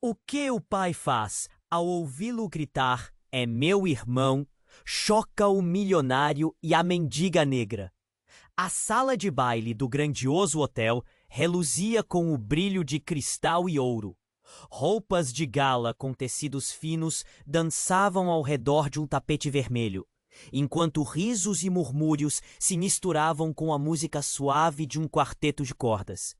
O que o pai faz ao ouvi-lo gritar "É meu irmão", choca o milionário e a mendiga negra. A sala de baile do grandioso hotel reluzia com o brilho de cristal e ouro. Roupas de gala com tecidos finos dançavam ao redor de um tapete vermelho, enquanto risos e murmúrios se misturavam com a música suave de um quarteto de cordas.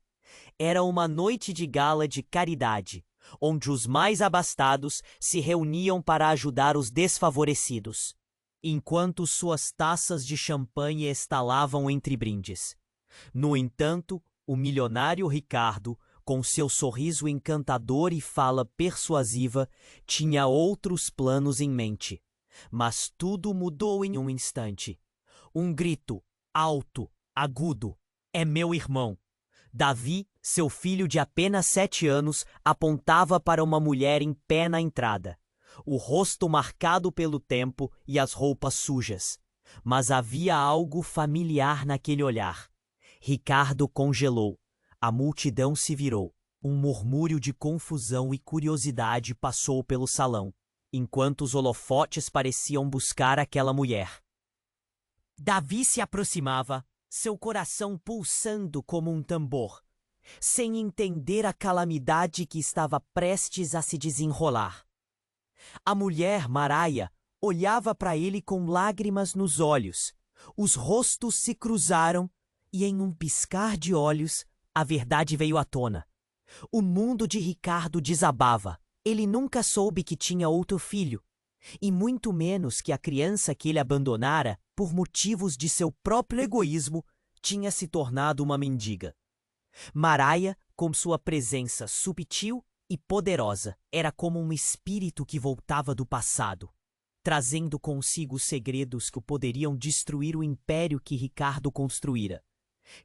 Era uma noite de gala de caridade, onde os mais abastados se reuniam para ajudar os desfavorecidos, enquanto suas taças de champanhe estalavam entre brindes. No entanto, o milionário Ricardo, com seu sorriso encantador e fala persuasiva, tinha outros planos em mente. Mas tudo mudou em um instante. Um grito, alto, agudo: "É meu irmão!" Davi, seu filho de apenas 7 anos, apontava para uma mulher em pé na entrada, o rosto marcado pelo tempo e as roupas sujas. Mas havia algo familiar naquele olhar. Ricardo congelou. A multidão se virou. Um murmúrio de confusão e curiosidade passou pelo salão, enquanto os holofotes pareciam buscar aquela mulher. Davi se aproximava, seu coração pulsando como um tambor, sem entender a calamidade que estava prestes a se desenrolar. A mulher, Maraia, olhava para ele com lágrimas nos olhos. Os rostos se cruzaram e, em um piscar de olhos, a verdade veio à tona. O mundo de Ricardo desabava. Ele nunca soube que tinha outro filho, e muito menos que a criança que ele abandonara, por motivos de seu próprio egoísmo, tinha se tornado uma mendiga. Maraia, com sua presença subtil e poderosa, era como um espírito que voltava do passado, trazendo consigo segredos que poderiam destruir o império que Ricardo construíra.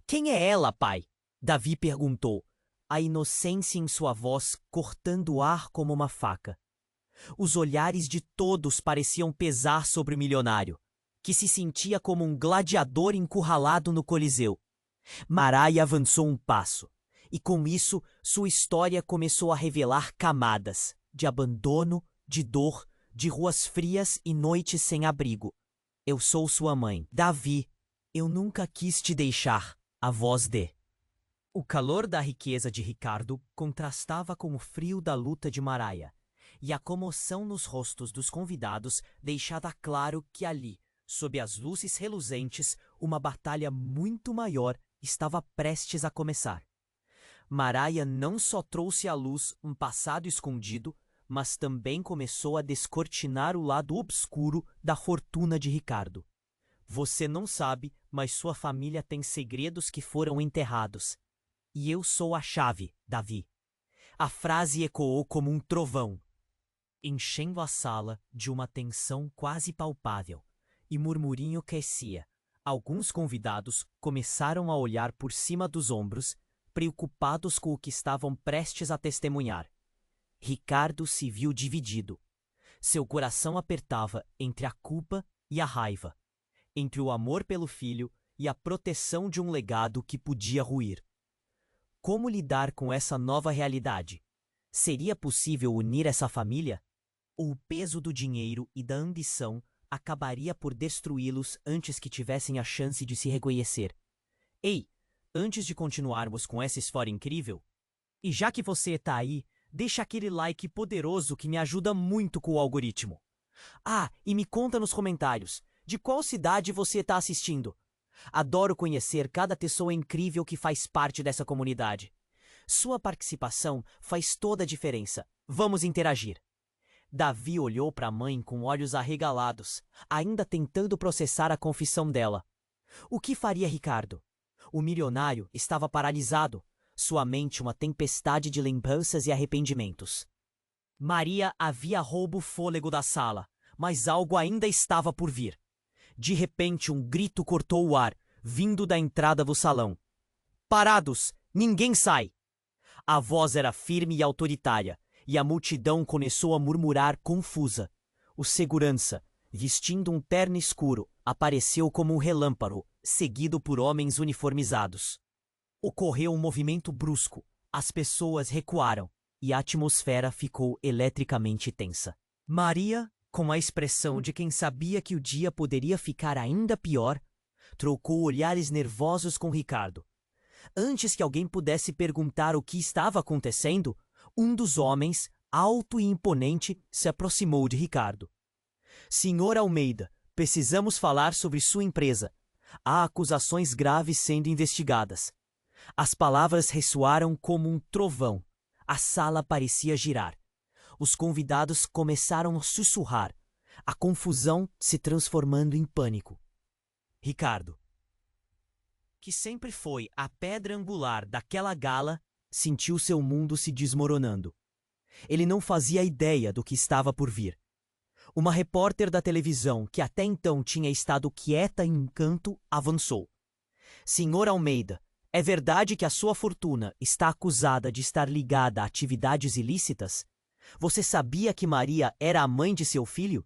"Quem é ela, pai?" Davi perguntou, a inocência em sua voz cortando o ar como uma faca. Os olhares de todos pareciam pesar sobre o milionário, que se sentia como um gladiador encurralado no Coliseu. Maraia avançou um passo, e com isso sua história começou a revelar camadas de abandono, de dor, de ruas frias e noites sem abrigo. "Eu sou sua mãe, Davi. Eu nunca quis te deixar." A voz de... O calor da riqueza de Ricardo contrastava com o frio da luta de Maraia, e a comoção nos rostos dos convidados deixava claro que ali, sob as luzes reluzentes, uma batalha muito maior estava prestes a começar. Maraia não só trouxe à luz um passado escondido, mas também começou a descortinar o lado obscuro da fortuna de Ricardo. "Você não sabe, mas sua família tem segredos que foram enterrados. E eu sou a chave, Davi." A frase ecoou como um trovão, enchendo a sala de uma tensão quase palpável, e murmurinho crescia. Alguns convidados começaram a olhar por cima dos ombros, preocupados com o que estavam prestes a testemunhar. Ricardo se viu dividido. Seu coração apertava entre a culpa e a raiva, entre o amor pelo filho e a proteção de um legado que podia ruir. Como lidar com essa nova realidade? Seria possível unir essa família? Ou o peso do dinheiro e da ambição acabaria por destruí-los antes que tivessem a chance de se reconhecer? Ei, antes de continuarmos com essa história incrível, e já que você está aí, deixa aquele like poderoso que me ajuda muito com o algoritmo. Ah, e me conta nos comentários, de qual cidade você está assistindo? Adoro conhecer cada pessoa incrível que faz parte dessa comunidade. Sua participação faz toda a diferença. Vamos interagir. Davi olhou para a mãe com olhos arregalados, ainda tentando processar a confissão dela. O que faria Ricardo? O milionário estava paralisado, sua mente uma tempestade de lembranças e arrependimentos. Maria havia roubo o fôlego da sala, mas algo ainda estava por vir. De repente, um grito cortou o ar, vindo da entrada do salão. "Parados! Ninguém sai!" A voz era firme e autoritária, e a multidão começou a murmurar confusa. O segurança, vestindo um terno escuro, apareceu como um relâmpago, seguido por homens uniformizados. Ocorreu um movimento brusco. As pessoas recuaram, e a atmosfera ficou eletricamente tensa. Maria, com a expressão de quem sabia que o dia poderia ficar ainda pior, trocou olhares nervosos com Ricardo. Antes que alguém pudesse perguntar o que estava acontecendo, um dos homens, alto e imponente, se aproximou de Ricardo. Senhor Almeida, precisamos falar sobre sua empresa. Há acusações graves sendo investigadas. As palavras ressoaram como um trovão. A sala parecia girar. Os convidados começaram a sussurrar, a confusão se transformando em pânico. Ricardo, que sempre foi a pedra angular daquela gala, sentiu seu mundo se desmoronando. Ele não fazia ideia do que estava por vir. Uma repórter da televisão, que até então tinha estado quieta em um canto, avançou. Senhor Almeida, é verdade que a sua fortuna está acusada de estar ligada a atividades ilícitas? Você sabia que Maria era a mãe de seu filho?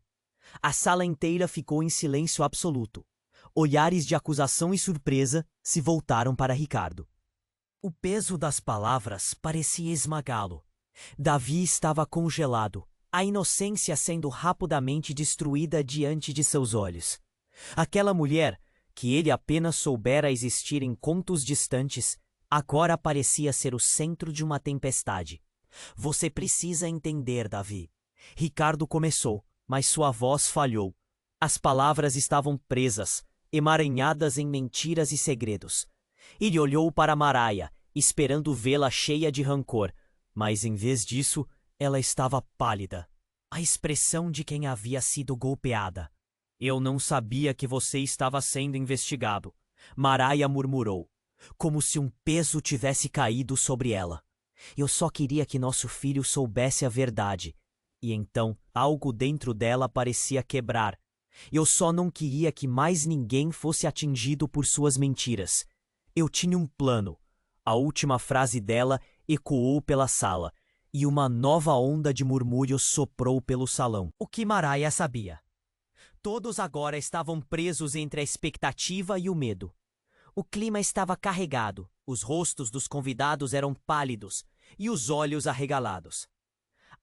A sala inteira ficou em silêncio absoluto. Olhares de acusação e surpresa se voltaram para Ricardo. O peso das palavras parecia esmagá-lo. Davi estava congelado, a inocência sendo rapidamente destruída diante de seus olhos. Aquela mulher, que ele apenas soubera existir em contos distantes, agora parecia ser o centro de uma tempestade. Você precisa entender, Davi. Ricardo começou, mas sua voz falhou. As palavras estavam presas, emaranhadas em mentiras e segredos. Ele olhou para Maraia, esperando vê-la cheia de rancor, mas em vez disso, ela estava pálida. A expressão de quem havia sido golpeada. Eu não sabia que você estava sendo investigado, Maraia murmurou, como se um peso tivesse caído sobre ela. Eu só queria que nosso filho soubesse a verdade. E então, algo dentro dela parecia quebrar. Eu só não queria que mais ninguém fosse atingido por suas mentiras. Eu tinha um plano. A última frase dela ecoou pela sala, e uma nova onda de murmúrios soprou pelo salão. O que Maraia sabia? Todos agora estavam presos entre a expectativa e o medo. O clima estava carregado, os rostos dos convidados eram pálidos e os olhos arregalados.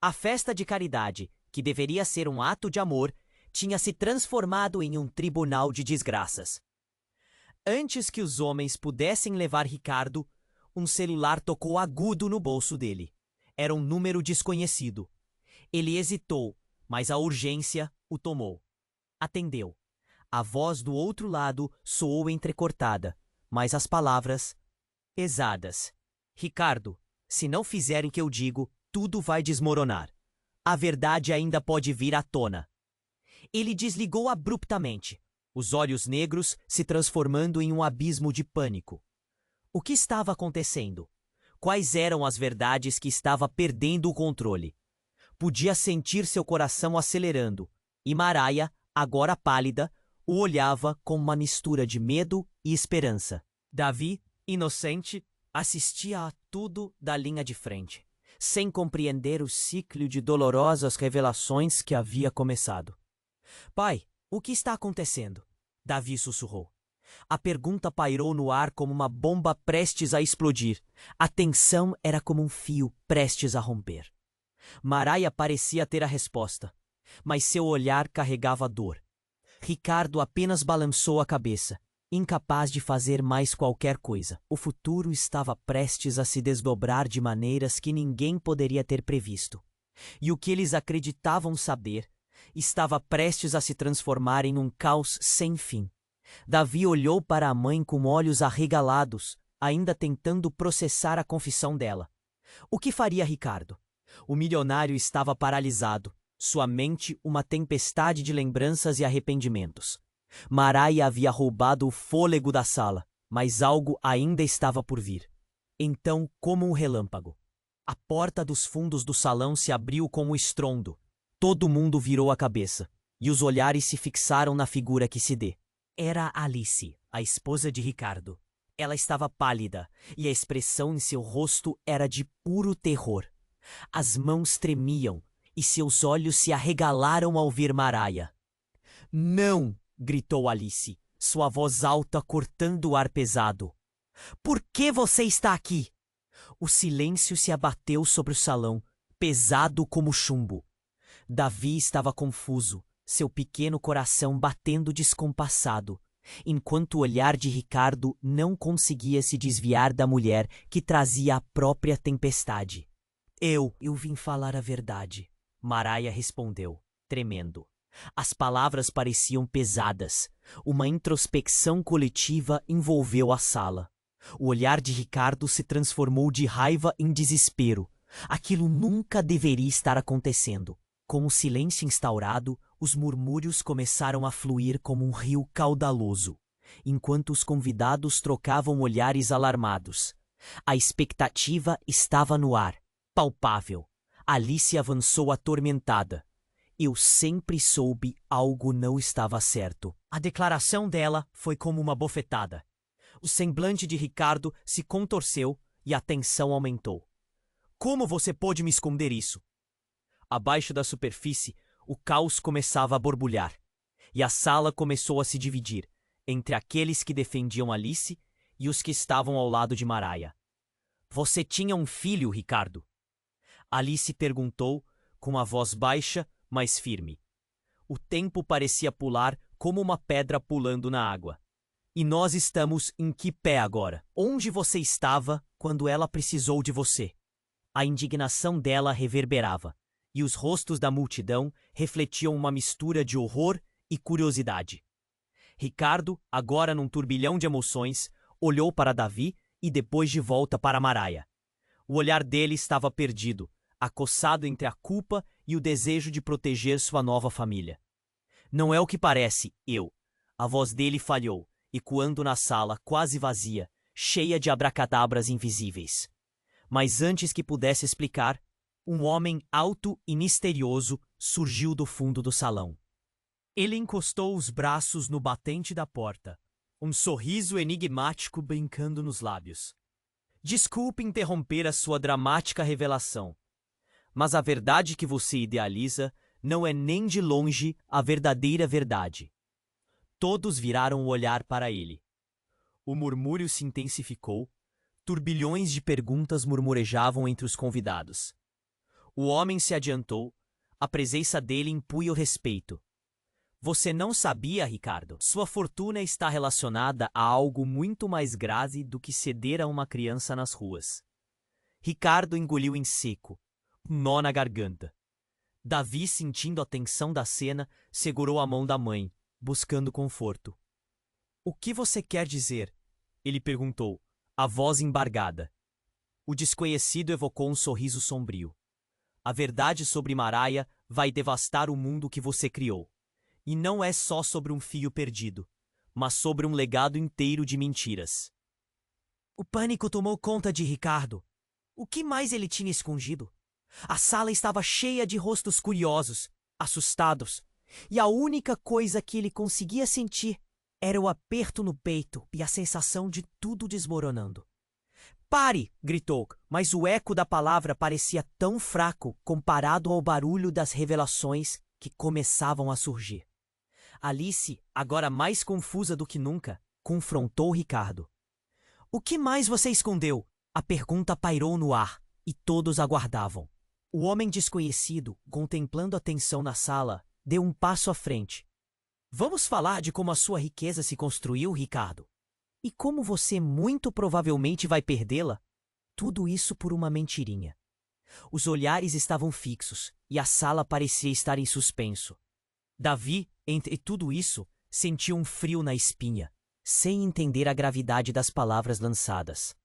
A festa de caridade, que deveria ser um ato de amor, tinha se transformado em um tribunal de desgraças. Antes que os homens pudessem levar Ricardo, um celular tocou agudo no bolso dele. Era um número desconhecido. Ele hesitou, mas a urgência o tomou. Atendeu. A voz do outro lado soou entrecortada, mas as palavras pesadas. Ricardo, se não fizerem o que eu digo, tudo vai desmoronar. A verdade ainda pode vir à tona. Ele desligou abruptamente, os olhos negros se transformando em um abismo de pânico. O que estava acontecendo? Quais eram as verdades que estava perdendo o controle? Podia sentir seu coração acelerando, e Maraia, agora pálida, o olhava com uma mistura de medo e esperança. Davi, inocente, assistia a tudo da linha de frente, sem compreender o ciclo de dolorosas revelações que havia começado. Pai, o que está acontecendo? Davi sussurrou. A pergunta pairou no ar como uma bomba prestes a explodir. A tensão era como um fio prestes a romper. Maraia parecia ter a resposta, mas seu olhar carregava dor. Ricardo apenas balançou a cabeça, incapaz de fazer mais qualquer coisa. O futuro estava prestes a se desdobrar de maneiras que ninguém poderia ter previsto. E o que eles acreditavam saber estava prestes a se transformar em um caos sem fim. Davi olhou para a mãe com olhos arregalados, ainda tentando processar a confissão dela. O que faria Ricardo? O milionário estava paralisado, sua mente uma tempestade de lembranças e arrependimentos. Maraia havia roubado o fôlego da sala, mas algo ainda estava por vir. Então, como um relâmpago, a porta dos fundos do salão se abriu com um estrondo. Todo mundo virou a cabeça, e os olhares se fixaram na figura que se dê. Era Alice, a esposa de Ricardo. Ela estava pálida, e a expressão em seu rosto era de puro terror. As mãos tremiam, e seus olhos se arregalaram ao ver Maraia. Não! Gritou Alice, sua voz alta cortando o ar pesado. Por que você está aqui? O silêncio se abateu sobre o salão, pesado como chumbo. Davi estava confuso, seu pequeno coração batendo descompassado, enquanto o olhar de Ricardo não conseguia se desviar da mulher que trazia a própria tempestade. Eu vim falar a verdade, Maraia respondeu, tremendo. As palavras pareciam pesadas. Uma introspecção coletiva envolveu a sala. O olhar de Ricardo se transformou de raiva em desespero. Aquilo nunca deveria estar acontecendo. Com o silêncio instaurado, os murmúrios começaram a fluir como um rio caudaloso, enquanto os convidados trocavam olhares alarmados. A expectativa estava no ar, palpável. Alice avançou atormentada. Eu sempre soube algo não estava certo. A declaração dela foi como uma bofetada. O semblante de Ricardo se contorceu e a tensão aumentou. Como você pôde me esconder isso? Abaixo da superfície, o caos começava a borbulhar, e a sala começou a se dividir entre aqueles que defendiam Alice e os que estavam ao lado de Maraia. Você tinha um filho, Ricardo? Alice perguntou com a voz baixa, mas firme. O tempo parecia pular como uma pedra pulando na água. E nós estamos em que pé agora? Onde você estava quando ela precisou de você? A indignação dela reverberava, e os rostos da multidão refletiam uma mistura de horror e curiosidade. Ricardo, agora num turbilhão de emoções, olhou para Davi e depois de volta para Maraia. O olhar dele estava perdido, acossado entre a culpa e o desejo de proteger sua nova família. Não é o que parece, eu. A voz dele falhou, ecoando na sala quase vazia, cheia de abracadabras invisíveis. Mas antes que pudesse explicar, um homem alto e misterioso surgiu do fundo do salão. Ele encostou os braços no batente da porta, um sorriso enigmático brincando nos lábios. Desculpe interromper a sua dramática revelação, mas a verdade que você idealiza não é nem de longe a verdadeira verdade. Todos viraram o olhar para ele. O murmúrio se intensificou, turbilhões de perguntas murmurejavam entre os convidados. O homem se adiantou, a presença dele impunha o respeito. Você não sabia, Ricardo? Sua fortuna está relacionada a algo muito mais grave do que ceder a uma criança nas ruas. Ricardo engoliu em seco, um nó na garganta. Davi, sentindo a tensão da cena, segurou a mão da mãe, buscando conforto. O que você quer dizer? Ele perguntou, a voz embargada. O desconhecido evocou um sorriso sombrio. A verdade sobre Maraia vai devastar o mundo que você criou. E não é só sobre um fio perdido, mas sobre um legado inteiro de mentiras. O pânico tomou conta de Ricardo. O que mais ele tinha escondido? A sala estava cheia de rostos curiosos, assustados, e a única coisa que ele conseguia sentir era o aperto no peito e a sensação de tudo desmoronando. Pare! Gritou, mas o eco da palavra parecia tão fraco comparado ao barulho das revelações que começavam a surgir. Alice, agora mais confusa do que nunca, confrontou Ricardo. O que mais você escondeu? A pergunta pairou no ar, e todos aguardavam. O homem desconhecido, contemplando a tensão na sala, deu um passo à frente. Vamos falar de como a sua riqueza se construiu, Ricardo. E como você muito provavelmente vai perdê-la? Tudo isso por uma mentirinha. Os olhares estavam fixos, e a sala parecia estar em suspenso. Davi, entre tudo isso, sentiu um frio na espinha, sem entender a gravidade das palavras lançadas.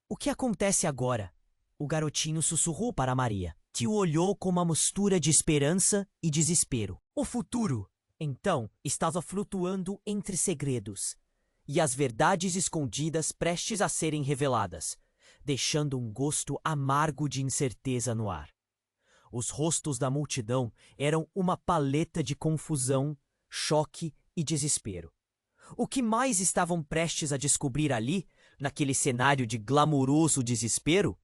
O que acontece agora? O garotinho sussurrou para Maria, que o olhou com uma mistura de esperança e desespero. O futuro, então, estava flutuando entre segredos, e as verdades escondidas prestes a serem reveladas, deixando um gosto amargo de incerteza no ar. Os rostos da multidão eram uma paleta de confusão, choque e desespero. O que mais estavam prestes a descobrir ali, naquele cenário de glamouroso desespero?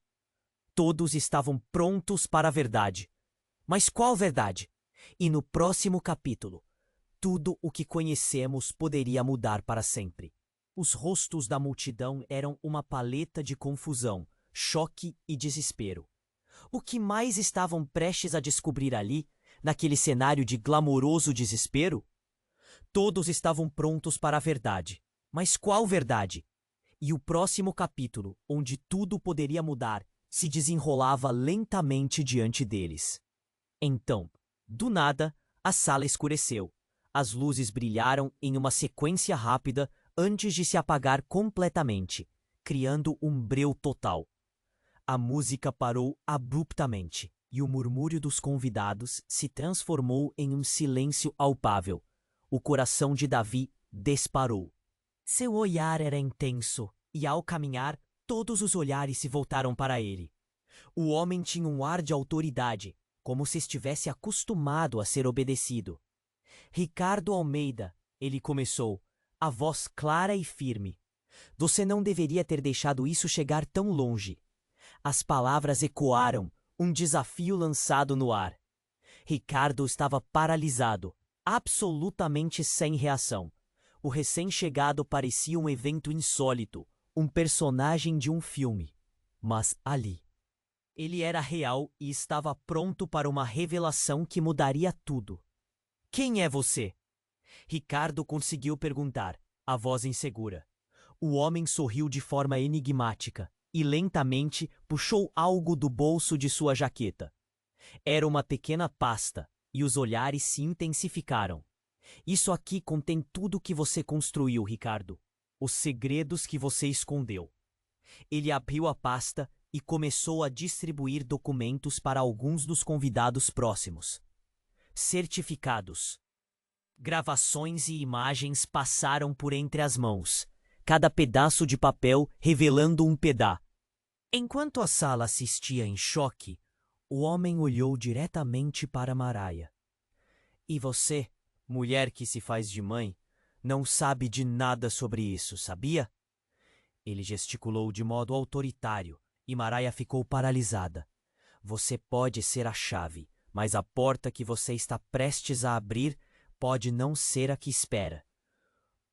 Todos estavam prontos para a verdade. Mas qual verdade? E no próximo capítulo, tudo o que conhecemos poderia mudar para sempre. Os rostos da multidão eram uma paleta de confusão, choque e desespero. O que mais estavam prestes a descobrir ali, naquele cenário de glamouroso desespero? Todos estavam prontos para a verdade. Mas qual verdade? E o próximo capítulo, onde tudo poderia mudar, se desenrolava lentamente diante deles. Então, do nada, a sala escureceu. As luzes brilharam em uma sequência rápida antes de se apagar completamente, criando um breu total. A música parou abruptamente e o murmúrio dos convidados se transformou em um silêncio palpável. O coração de Davi disparou. Seu olhar era intenso e, ao caminhar, todos os olhares se voltaram para ele. O homem tinha um ar de autoridade, como se estivesse acostumado a ser obedecido. Ricardo Almeida, ele começou, a voz clara e firme. Você não deveria ter deixado isso chegar tão longe. As palavras ecoaram, um desafio lançado no ar. Ricardo estava paralisado, absolutamente sem reação. O recém-chegado parecia um evento insólito, um personagem de um filme. Mas ali, ele era real e estava pronto para uma revelação que mudaria tudo. Quem é você? Ricardo conseguiu perguntar, a voz insegura. O homem sorriu de forma enigmática e lentamente puxou algo do bolso de sua jaqueta. Era uma pequena pasta e os olhares se intensificaram. Isso aqui contém tudo o que você construiu, Ricardo. Os segredos que você escondeu. Ele abriu a pasta e começou a distribuir documentos para alguns dos convidados próximos. Certificados. Gravações e imagens passaram por entre as mãos, cada pedaço de papel revelando um pedaço. Enquanto a sala assistia em choque, o homem olhou diretamente para Maraia. E você, mulher que se faz de mãe, não sabe de nada sobre isso, sabia? Ele gesticulou de modo autoritário e Maraia ficou paralisada. Você pode ser a chave, mas a porta que você está prestes a abrir pode não ser a que espera.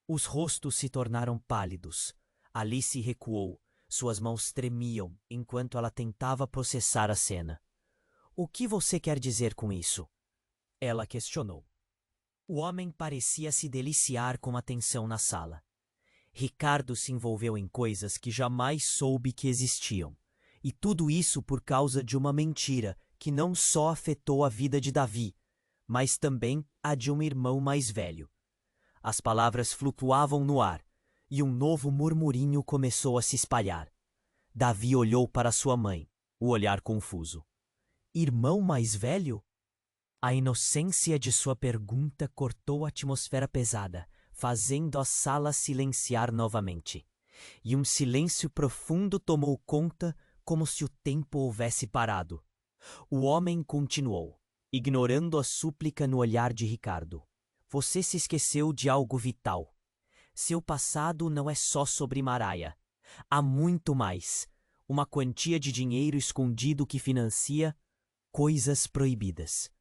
Os rostos se tornaram pálidos. Alice recuou. Suas mãos tremiam enquanto ela tentava processar a cena. O que você quer dizer com isso? Ela questionou. O homem parecia se deliciar com a tensão na sala. Ricardo se envolveu em coisas que jamais soube que existiam. E tudo isso por causa de uma mentira que não só afetou a vida de Davi, mas também a de um irmão mais velho. As palavras flutuavam no ar, e um novo murmurinho começou a se espalhar. Davi olhou para sua mãe, o olhar confuso. Irmão mais velho? A inocência de sua pergunta cortou a atmosfera pesada, fazendo a sala silenciar novamente. E um silêncio profundo tomou conta, como se o tempo houvesse parado. O homem continuou, ignorando a súplica no olhar de Ricardo. Você se esqueceu de algo vital. Seu passado não é só sobre Maraia. Há muito mais. Uma quantia de dinheiro escondido que financia coisas proibidas.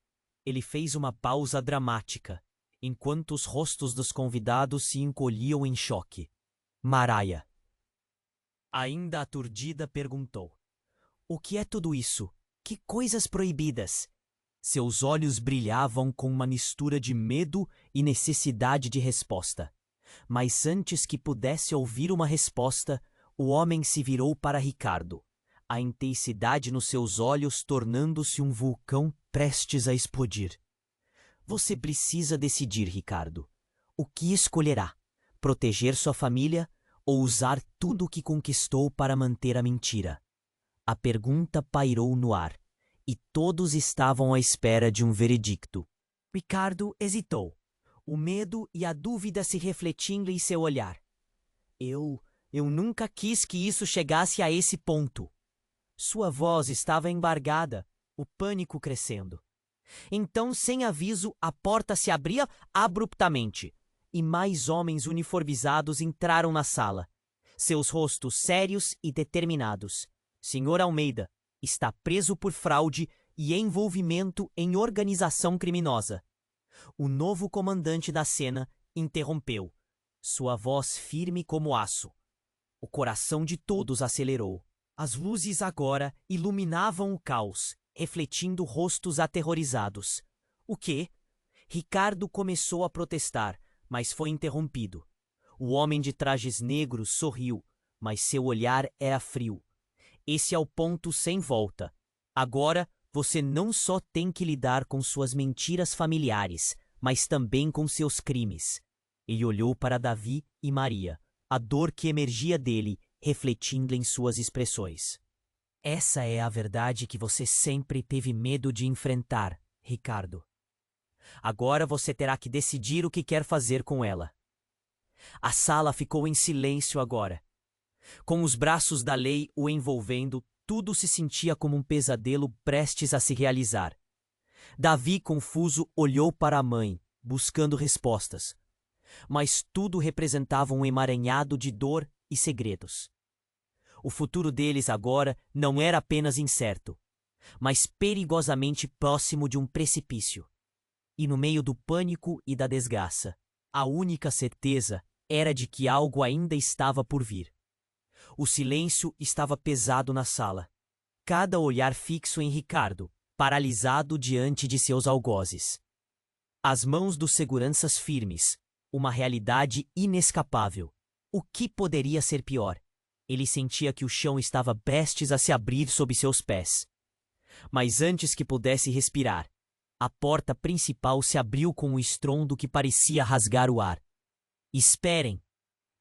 Ele fez uma pausa dramática, enquanto os rostos dos convidados se encolhiam em choque. Maraia, ainda aturdida, perguntou. O que é tudo isso? Que coisas proibidas? Seus olhos brilhavam com uma mistura de medo e necessidade de resposta. Mas antes que pudesse ouvir uma resposta, o homem se virou para Ricardo, a intensidade nos seus olhos tornando-se um vulcão prestes a explodir. Você precisa decidir, Ricardo. O que escolherá? Proteger sua família ou usar tudo o que conquistou para manter a mentira? A pergunta pairou no ar, e todos estavam à espera de um veredicto. Ricardo hesitou, o medo e a dúvida se refletindo em seu olhar. Eu nunca quis que isso chegasse a esse ponto. Sua voz estava embargada, o pânico crescendo. Então, sem aviso, a porta se abria abruptamente, e mais homens uniformizados entraram na sala, seus rostos sérios e determinados. Senhor Almeida está preso por fraude e envolvimento em organização criminosa. O novo comandante da cena interrompeu, sua voz firme como aço. O coração de todos acelerou. As luzes agora iluminavam o caos, refletindo rostos aterrorizados. O quê? Ricardo começou a protestar, mas foi interrompido. O homem de trajes negros sorriu, mas seu olhar era frio. Esse é o ponto sem volta. Agora, você não só tem que lidar com suas mentiras familiares, mas também com seus crimes. Ele olhou para Davi e Maria, a dor que emergia dele, refletindo em suas expressões. Essa é a verdade que você sempre teve medo de enfrentar, Ricardo. Agora você terá que decidir o que quer fazer com ela. A sala ficou em silêncio agora. Com os braços da lei o envolvendo, tudo se sentia como um pesadelo prestes a se realizar. Davi, confuso, olhou para a mãe, buscando respostas. Mas tudo representava um emaranhado de dor e segredos. O futuro deles agora não era apenas incerto, mas perigosamente próximo de um precipício. E no meio do pânico e da desgraça, a única certeza era de que algo ainda estava por vir. O silêncio estava pesado na sala. Cada olhar fixo em Ricardo, paralisado diante de seus algozes. As mãos dos seguranças firmes, uma realidade inescapável. O que poderia ser pior? Ele sentia que o chão estava prestes a se abrir sob seus pés. Mas antes que pudesse respirar, a porta principal se abriu com um estrondo que parecia rasgar o ar. Esperem!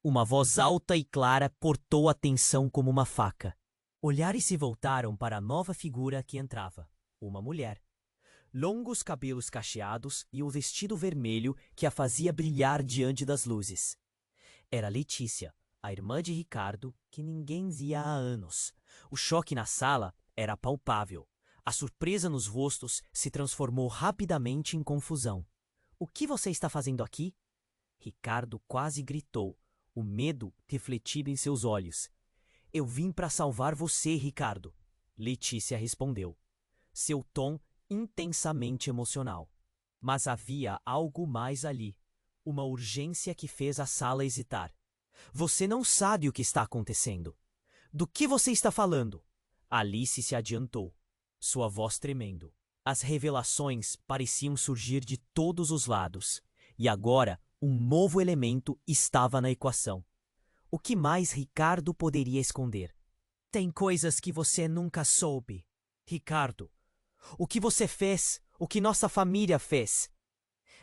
Uma voz alta e clara cortou a tensão como uma faca. Olhares se voltaram para a nova figura que entrava, uma mulher. Longos cabelos cacheados e o vestido vermelho que a fazia brilhar diante das luzes. Era Letícia, a irmã de Ricardo, que ninguém via há anos. O choque na sala era palpável. A surpresa nos rostos se transformou rapidamente em confusão. O que você está fazendo aqui? Ricardo quase gritou, o medo refletido em seus olhos. Eu vim para salvar você, Ricardo. Letícia respondeu. Seu tom intensamente emocional. Mas havia algo mais ali. Uma urgência que fez a sala hesitar. Você não sabe o que está acontecendo. Do que você está falando? Alice se adiantou, sua voz tremendo. As revelações pareciam surgir de todos os lados. E agora, um novo elemento estava na equação. O que mais Ricardo poderia esconder? Tem coisas que você nunca soube. Ricardo, o que você fez, o que nossa família fez.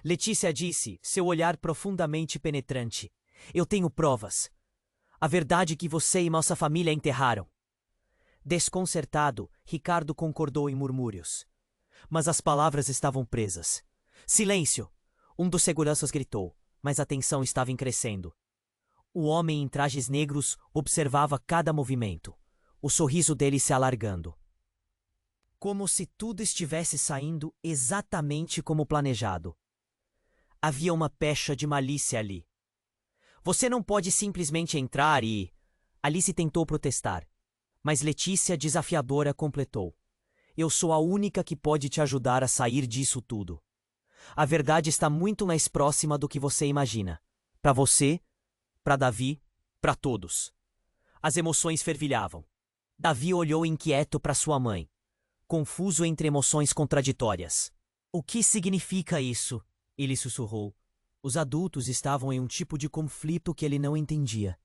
Letícia disse, seu olhar profundamente penetrante. Eu tenho provas. A verdade que você e nossa família enterraram. Desconcertado, Ricardo concordou em murmúrios. Mas as palavras estavam presas. Silêncio! Um dos seguranças gritou, mas a tensão estava em crescendo. O homem em trajes negros observava cada movimento, o sorriso dele se alargando. Como se tudo estivesse saindo exatamente como planejado. Havia uma pecha de malícia ali. Você não pode simplesmente entrar e... Alice tentou protestar, mas Letícia, desafiadora, completou. Eu sou a única que pode te ajudar a sair disso tudo. A verdade está muito mais próxima do que você imagina. Para você, para Davi, para todos. As emoções fervilhavam. Davi olhou inquieto para sua mãe, confuso entre emoções contraditórias. O que significa isso? Ele sussurrou. Os adultos estavam em um tipo de conflito que ele não entendia.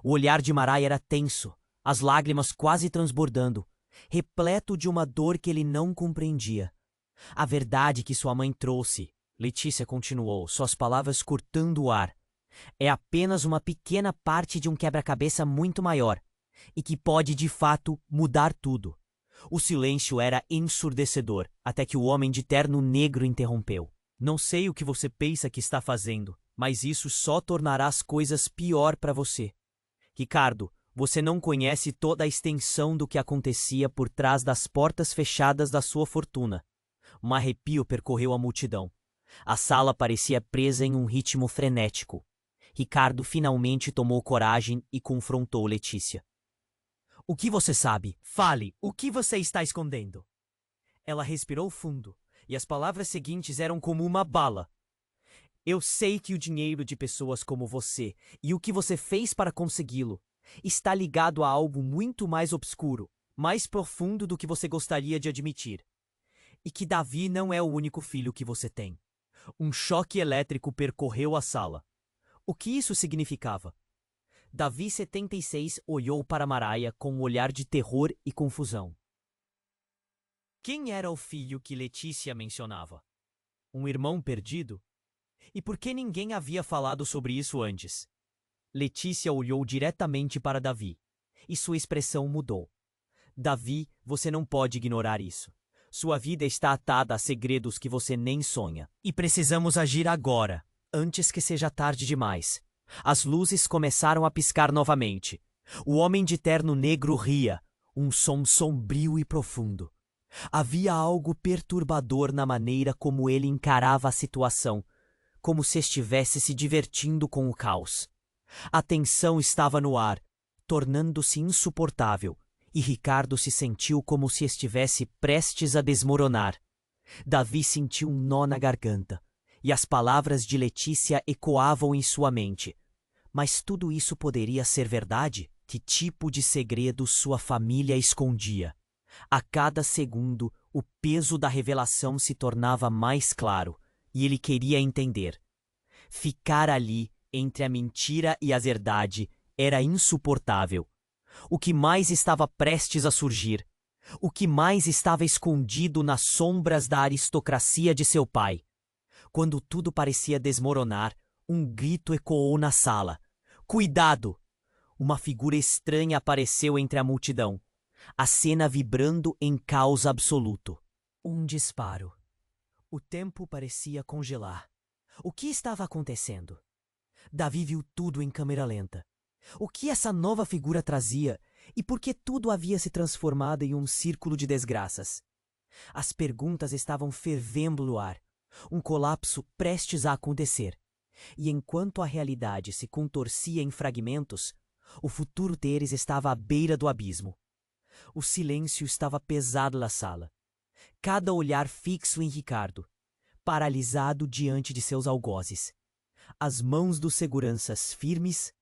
O olhar de Marai era tenso, as lágrimas quase transbordando, repleto de uma dor que ele não compreendia. A verdade que sua mãe trouxe, Letícia continuou, suas palavras cortando o ar, é apenas uma pequena parte de um quebra-cabeça muito maior, e que pode, de fato, mudar tudo. O silêncio era ensurdecedor, até que o homem de terno negro interrompeu. Não sei o que você pensa que está fazendo, mas isso só tornará as coisas pior para você. Ricardo, você não conhece toda a extensão do que acontecia por trás das portas fechadas da sua fortuna. Um arrepio percorreu a multidão. A sala parecia presa em um ritmo frenético. Ricardo finalmente tomou coragem e confrontou Letícia. O que você sabe? Fale, o que você está escondendo? Ela respirou fundo, e as palavras seguintes eram como uma bala. Eu sei que o dinheiro de pessoas como você e o que você fez para consegui-lo está ligado a algo muito mais obscuro, mais profundo do que você gostaria de admitir. E que Davi não é o único filho que você tem. Um choque elétrico percorreu a sala. O que isso significava? Davi 76 olhou para Maraia com um olhar de terror e confusão. Quem era o filho que Letícia mencionava? Um irmão perdido? E por que ninguém havia falado sobre isso antes? Letícia olhou diretamente para Davi, e sua expressão mudou. Davi, você não pode ignorar isso. Sua vida está atada a segredos que você nem sonha. E precisamos agir agora, antes que seja tarde demais. As luzes começaram a piscar novamente. O homem de terno negro ria, um som sombrio e profundo. Havia algo perturbador na maneira como ele encarava a situação, como se estivesse se divertindo com o caos. A tensão estava no ar, tornando-se insuportável, e Ricardo se sentiu como se estivesse prestes a desmoronar. Davi sentiu um nó na garganta, e as palavras de Letícia ecoavam em sua mente. Mas tudo isso poderia ser verdade? Que tipo de segredo sua família escondia? A cada segundo, o peso da revelação se tornava mais claro, e ele queria entender. Ficar ali, entre a mentira e a verdade, era insuportável. O que mais estava prestes a surgir? O que mais estava escondido nas sombras da aristocracia de seu pai? Quando tudo parecia desmoronar, um grito ecoou na sala. Cuidado! Uma figura estranha apareceu entre a multidão, a cena vibrando em caos absoluto. Um disparo. O tempo parecia congelar. O que estava acontecendo? Davi viu tudo em câmera lenta. O que essa nova figura trazia e por que tudo havia se transformado em um círculo de desgraças? As perguntas estavam fervendo no ar, um colapso prestes a acontecer. E enquanto a realidade se contorcia em fragmentos, o futuro deles estava à beira do abismo. O silêncio estava pesado na sala. Cada olhar fixo em Ricardo, paralisado diante de seus algozes. As mãos dos seguranças firmes,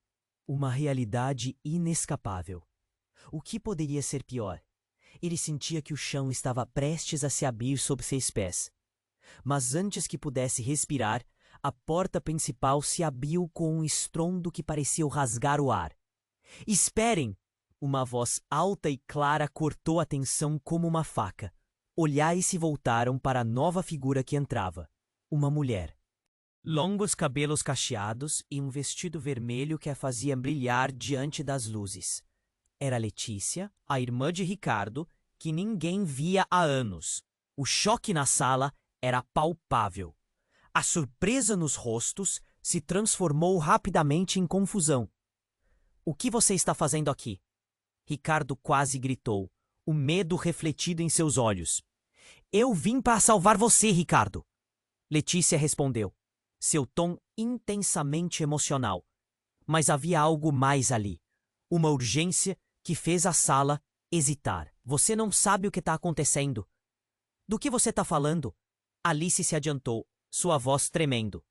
uma realidade inescapável. O que poderia ser pior? Ele sentia que o chão estava prestes a se abrir sob seus pés. Mas antes que pudesse respirar, a porta principal se abriu com um estrondo que parecia rasgar o ar. Esperem! Uma voz alta e clara cortou a tensão como uma faca. Olhares se voltaram para a nova figura que entrava. Uma mulher. Longos cabelos cacheados e um vestido vermelho que a fazia brilhar diante das luzes. Era Letícia, a irmã de Ricardo, que ninguém via há anos. O choque na sala era palpável. A surpresa nos rostos se transformou rapidamente em confusão. O que você está fazendo aqui? Ricardo quase gritou, o medo refletido em seus olhos. Eu vim para salvar você, Ricardo. Letícia respondeu, seu tom intensamente emocional. Mas havia algo mais ali. Uma urgência que fez a sala hesitar. Você não sabe o que está acontecendo. Do que você está falando? Alice se adiantou, sua voz tremendo.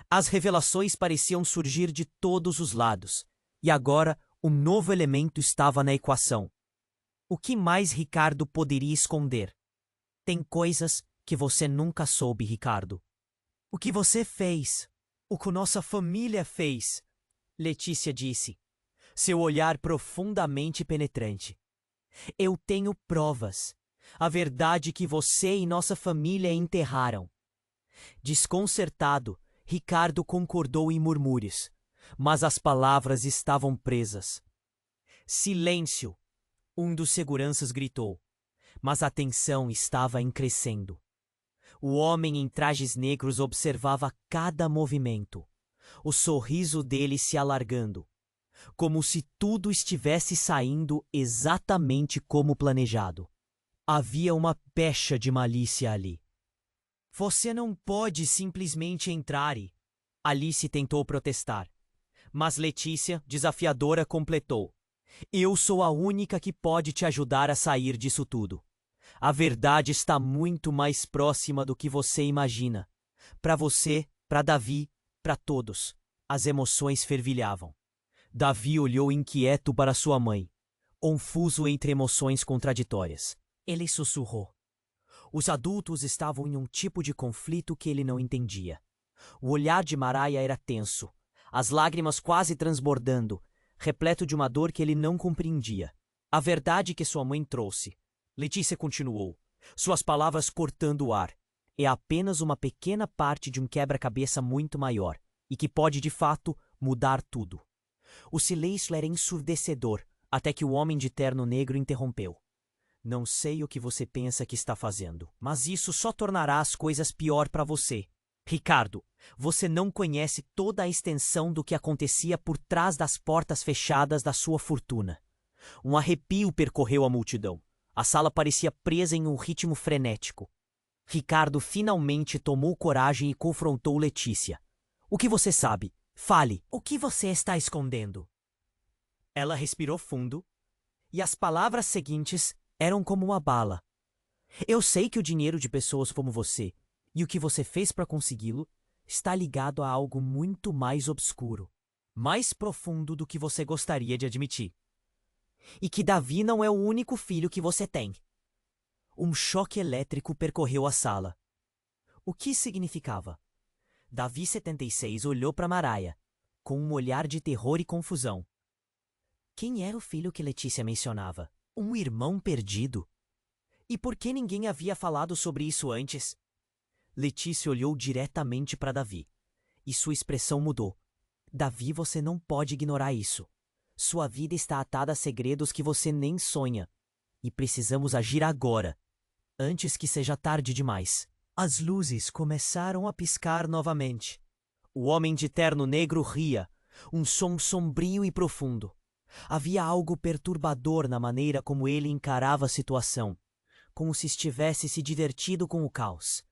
As revelações pareciam surgir de todos os lados. E agora, um novo elemento estava na equação. O que mais Ricardo poderia esconder? Tem coisas que você nunca soube, Ricardo. O que você fez? O que nossa família fez? Letícia disse, seu olhar profundamente penetrante. Eu tenho provas. A verdade que você e nossa família enterraram. Desconcertado, Ricardo concordou em murmúrios, mas as palavras estavam presas. Silêncio! Um dos seguranças gritou, mas a tensão estava em crescendo. O homem em trajes negros observava cada movimento, o sorriso dele se alargando, como se tudo estivesse saindo exatamente como planejado. Havia uma pecha de malícia ali. Você não pode simplesmente entrar e... Alice tentou protestar, mas Letícia, desafiadora, completou. Eu sou a única que pode te ajudar a sair disso tudo. A verdade está muito mais próxima do que você imagina. Para você, para Davi, para todos. As emoções fervilhavam. Davi olhou inquieto para sua mãe, confuso entre emoções contraditórias. Ele sussurrou. Os adultos estavam em um tipo de conflito que ele não entendia. O olhar de Maraia era tenso, as lágrimas quase transbordando, repleto de uma dor que ele não compreendia. A verdade que sua mãe trouxe. Letícia continuou, suas palavras cortando o ar. É apenas uma pequena parte de um quebra-cabeça muito maior, e que pode, de fato, mudar tudo. O silêncio era ensurdecedor, até que o homem de terno negro interrompeu. Não sei o que você pensa que está fazendo, mas isso só tornará as coisas pior para você. Ricardo, você não conhece toda a extensão do que acontecia por trás das portas fechadas da sua fortuna. Um arrepio percorreu a multidão. A sala parecia presa em um ritmo frenético. Ricardo finalmente tomou coragem e confrontou Letícia. O que você sabe? Fale. O que você está escondendo? Ela respirou fundo, e as palavras seguintes eram como uma bala. Eu sei que o dinheiro de pessoas como você, e o que você fez para consegui-lo, está ligado a algo muito mais obscuro, mais profundo do que você gostaria de admitir. E que Davi não é o único filho que você tem. Um choque elétrico percorreu a sala. O que significava? Davi 76 olhou para Maraia, com um olhar de terror e confusão. Quem era o filho que Letícia mencionava? Um irmão perdido? E por que ninguém havia falado sobre isso antes? Letícia olhou diretamente para Davi, e sua expressão mudou. Davi, você não pode ignorar isso. Sua vida está atada a segredos que você nem sonha. E precisamos agir agora, antes que seja tarde demais. As luzes começaram a piscar novamente. O homem de terno negro ria, um som sombrio e profundo. Havia algo perturbador na maneira como ele encarava a situação, como se estivesse se divertindo com o caos.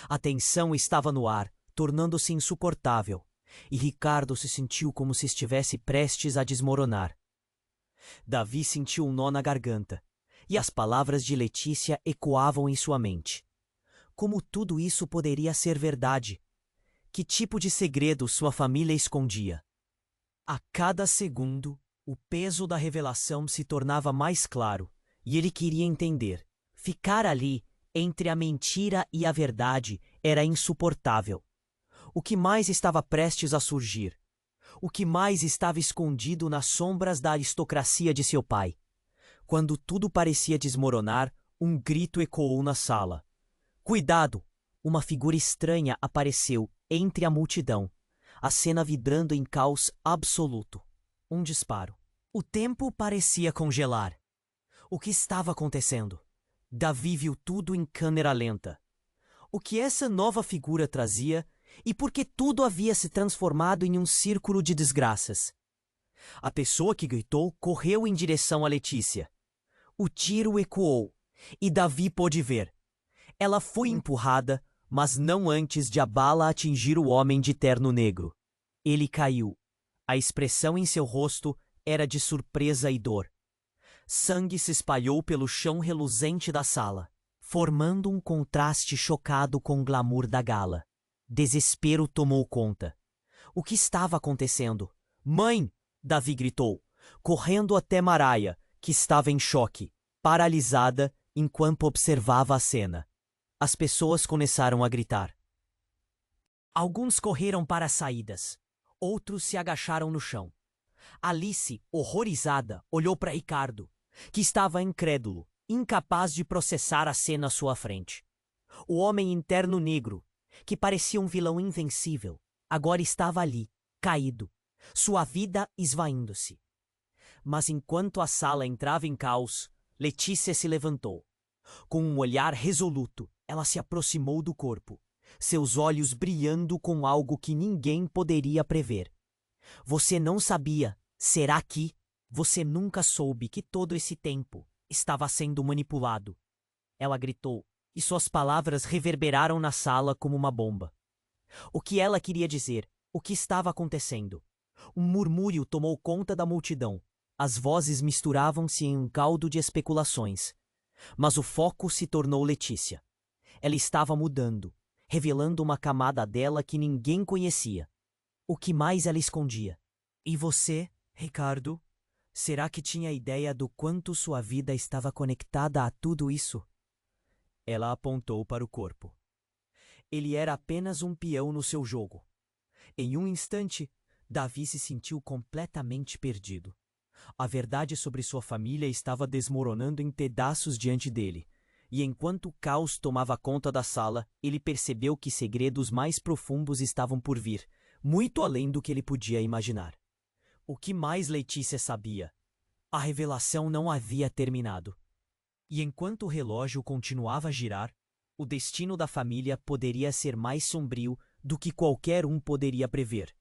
A tensão estava no ar, tornando-se insuportável, e Ricardo se sentiu como se estivesse prestes a desmoronar. Davi sentiu um nó na garganta, e as palavras de Letícia ecoavam em sua mente. Como tudo isso poderia ser verdade? Que tipo de segredo sua família escondia? A cada segundo, o peso da revelação se tornava mais claro, e ele queria entender. Ficar ali, entre a mentira e a verdade, era insuportável. O que mais estava prestes a surgir? O que mais estava escondido nas sombras da aristocracia de seu pai? Quando tudo parecia desmoronar, um grito ecoou na sala. Cuidado! Uma figura estranha apareceu entre a multidão, a cena vibrando em caos absoluto. Um disparo. O tempo parecia congelar. O que estava acontecendo? Davi viu tudo em câmera lenta. O que essa nova figura trazia e por que tudo havia se transformado em um círculo de desgraças? A pessoa que gritou correu em direção a Letícia. O tiro ecoou e Davi pôde ver. Ela foi empurrada, mas não antes de a bala atingir o homem de terno negro. Ele caiu. A expressão em seu rosto era de surpresa e dor. Sangue se espalhou pelo chão reluzente da sala, formando um contraste chocado com o glamour da gala. Desespero tomou conta. O que estava acontecendo? Mãe! Davi gritou, correndo até Maraia, que estava em choque, paralisada enquanto observava a cena. As pessoas começaram a gritar. Alguns correram para as saídas. Outros se agacharam no chão. Alice, horrorizada, olhou para Ricardo, que estava incrédulo, incapaz de processar a cena à sua frente. O homem em terno negro, que parecia um vilão invencível, agora estava ali, caído, sua vida esvaindo-se. Mas enquanto a sala entrava em caos, Letícia se levantou. Com um olhar resoluto, ela se aproximou do corpo, seus olhos brilhando com algo que ninguém poderia prever. Você não sabia, será que? Você nunca soube que todo esse tempo estava sendo manipulado. Ela gritou, e suas palavras reverberaram na sala como uma bomba. O que ela queria dizer? O que estava acontecendo? Um murmúrio tomou conta da multidão. As vozes misturavam-se em um caldo de especulações. Mas o foco se tornou Letícia. Ela estava mudando, revelando uma camada dela que ninguém conhecia. O que mais ela escondia? E você? Ricardo, será que tinha ideia do quanto sua vida estava conectada a tudo isso? Ela apontou para o corpo. Ele era apenas um peão no seu jogo. Em um instante, Davi se sentiu completamente perdido. A verdade sobre sua família estava desmoronando em pedaços diante dele, e enquanto o caos tomava conta da sala, ele percebeu que segredos mais profundos estavam por vir, muito além do que ele podia imaginar. O que mais Letícia sabia? A revelação não havia terminado. E enquanto o relógio continuava a girar, o destino da família poderia ser mais sombrio do que qualquer um poderia prever.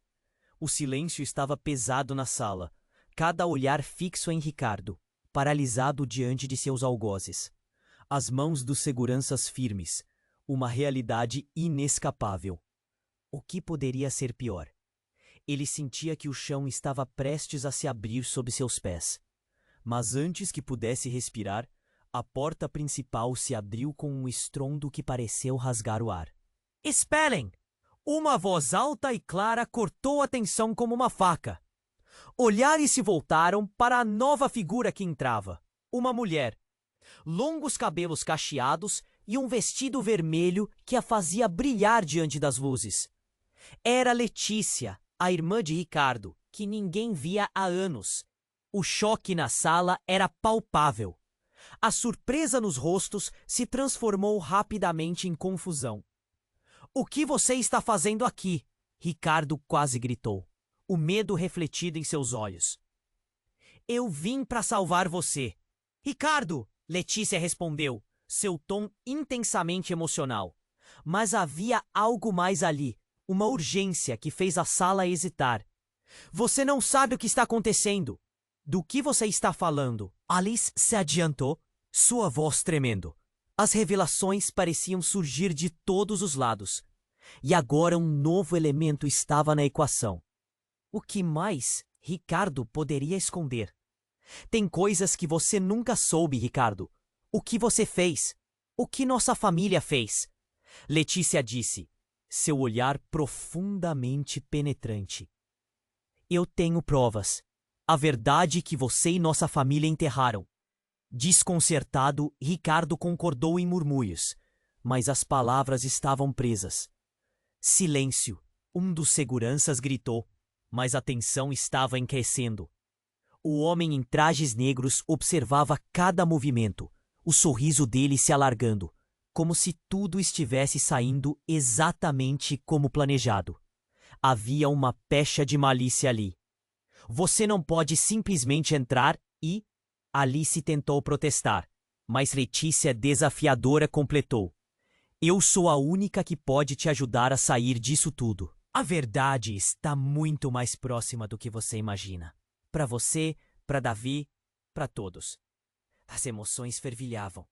O silêncio estava pesado na sala, cada olhar fixo em Ricardo, paralisado diante de seus algozes. As mãos dos seguranças firmes, uma realidade inescapável. O que poderia ser pior? Ele sentia que o chão estava prestes a se abrir sob seus pés. Mas antes que pudesse respirar, a porta principal se abriu com um estrondo que pareceu rasgar o ar. Esperem! Uma voz alta e clara cortou a tensão como uma faca. Olhares se voltaram para a nova figura que entrava. Uma mulher. Longos cabelos cacheados e um vestido vermelho que a fazia brilhar diante das luzes. Era Letícia, a irmã de Ricardo, que ninguém via há anos. O choque na sala era palpável. A surpresa nos rostos se transformou rapidamente em confusão. "O que você está fazendo aqui?" Ricardo quase gritou, o medo refletido em seus olhos. "Eu vim para salvar você." "Ricardo!" Letícia respondeu, seu tom intensamente emocional. Mas havia algo mais ali, uma urgência que fez a sala hesitar. "Você não sabe o que está acontecendo." "Do que você está falando?" Alice se adiantou, sua voz tremendo. As revelações pareciam surgir de todos os lados. E agora um novo elemento estava na equação. O que mais Ricardo poderia esconder? "Tem coisas que você nunca soube, Ricardo. O que você fez? O que nossa família fez?" Letícia disse, seu olhar profundamente penetrante. "Eu tenho provas. A verdade que você e nossa família enterraram." Desconcertado, Ricardo concordou em murmúrios, mas as palavras estavam presas. "Silêncio!" Um dos seguranças gritou, mas a tensão estava em crescendo. O homem em trajes negros observava cada movimento, o sorriso dele se alargando, como se tudo estivesse saindo exatamente como planejado. Havia uma pecha de malícia ali. "Você não pode simplesmente entrar e..." Alice tentou protestar, mas Letícia desafiadora completou. "Eu sou a única que pode te ajudar a sair disso tudo. A verdade está muito mais próxima do que você imagina. Para você, para Davi, para todos." As emoções fervilhavam.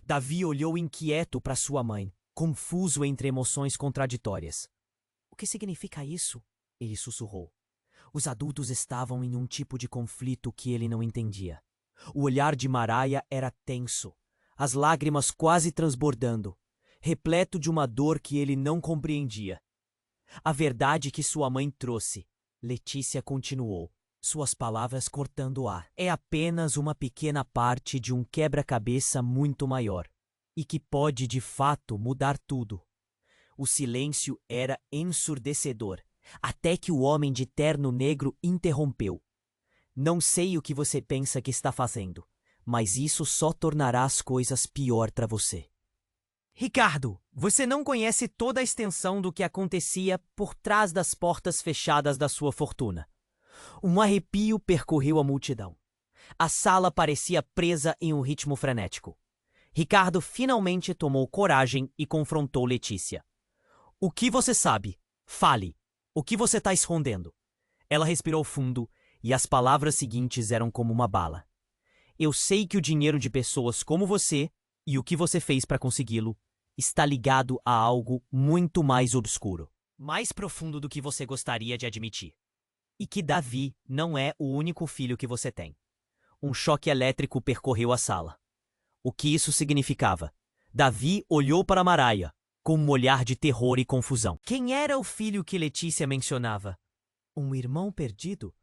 Davi olhou inquieto para sua mãe, confuso entre emoções contraditórias. "O que significa isso?" ele sussurrou. Os adultos estavam em um tipo de conflito que ele não entendia. O olhar de Maraia era tenso, as lágrimas quase transbordando, repleto de uma dor que ele não compreendia. "A verdade que sua mãe trouxe", Letícia continuou, suas palavras cortando o ar, "é apenas uma pequena parte de um quebra-cabeça muito maior, e que pode de fato mudar tudo." O silêncio era ensurdecedor, até que o homem de terno negro interrompeu. "Não sei o que você pensa que está fazendo, mas isso só tornará as coisas pior para você." "Ricardo, você não conhece toda a extensão do que acontecia por trás das portas fechadas da sua fortuna." Um arrepio percorreu a multidão. A sala parecia presa em um ritmo frenético. Ricardo finalmente tomou coragem e confrontou Letícia. "O que você sabe? Fale. O que você está escondendo?" Ela respirou fundo e as palavras seguintes eram como uma bala. "Eu sei que o dinheiro de pessoas como você, e o que você fez para consegui-lo, está ligado a algo muito mais obscuro, mais profundo do que você gostaria de admitir. E que Davi não é o único filho que você tem." Um choque elétrico percorreu a sala. O que isso significava? Davi olhou para Maraia, com um olhar de terror e confusão. Quem era o filho que Letícia mencionava? Um irmão perdido?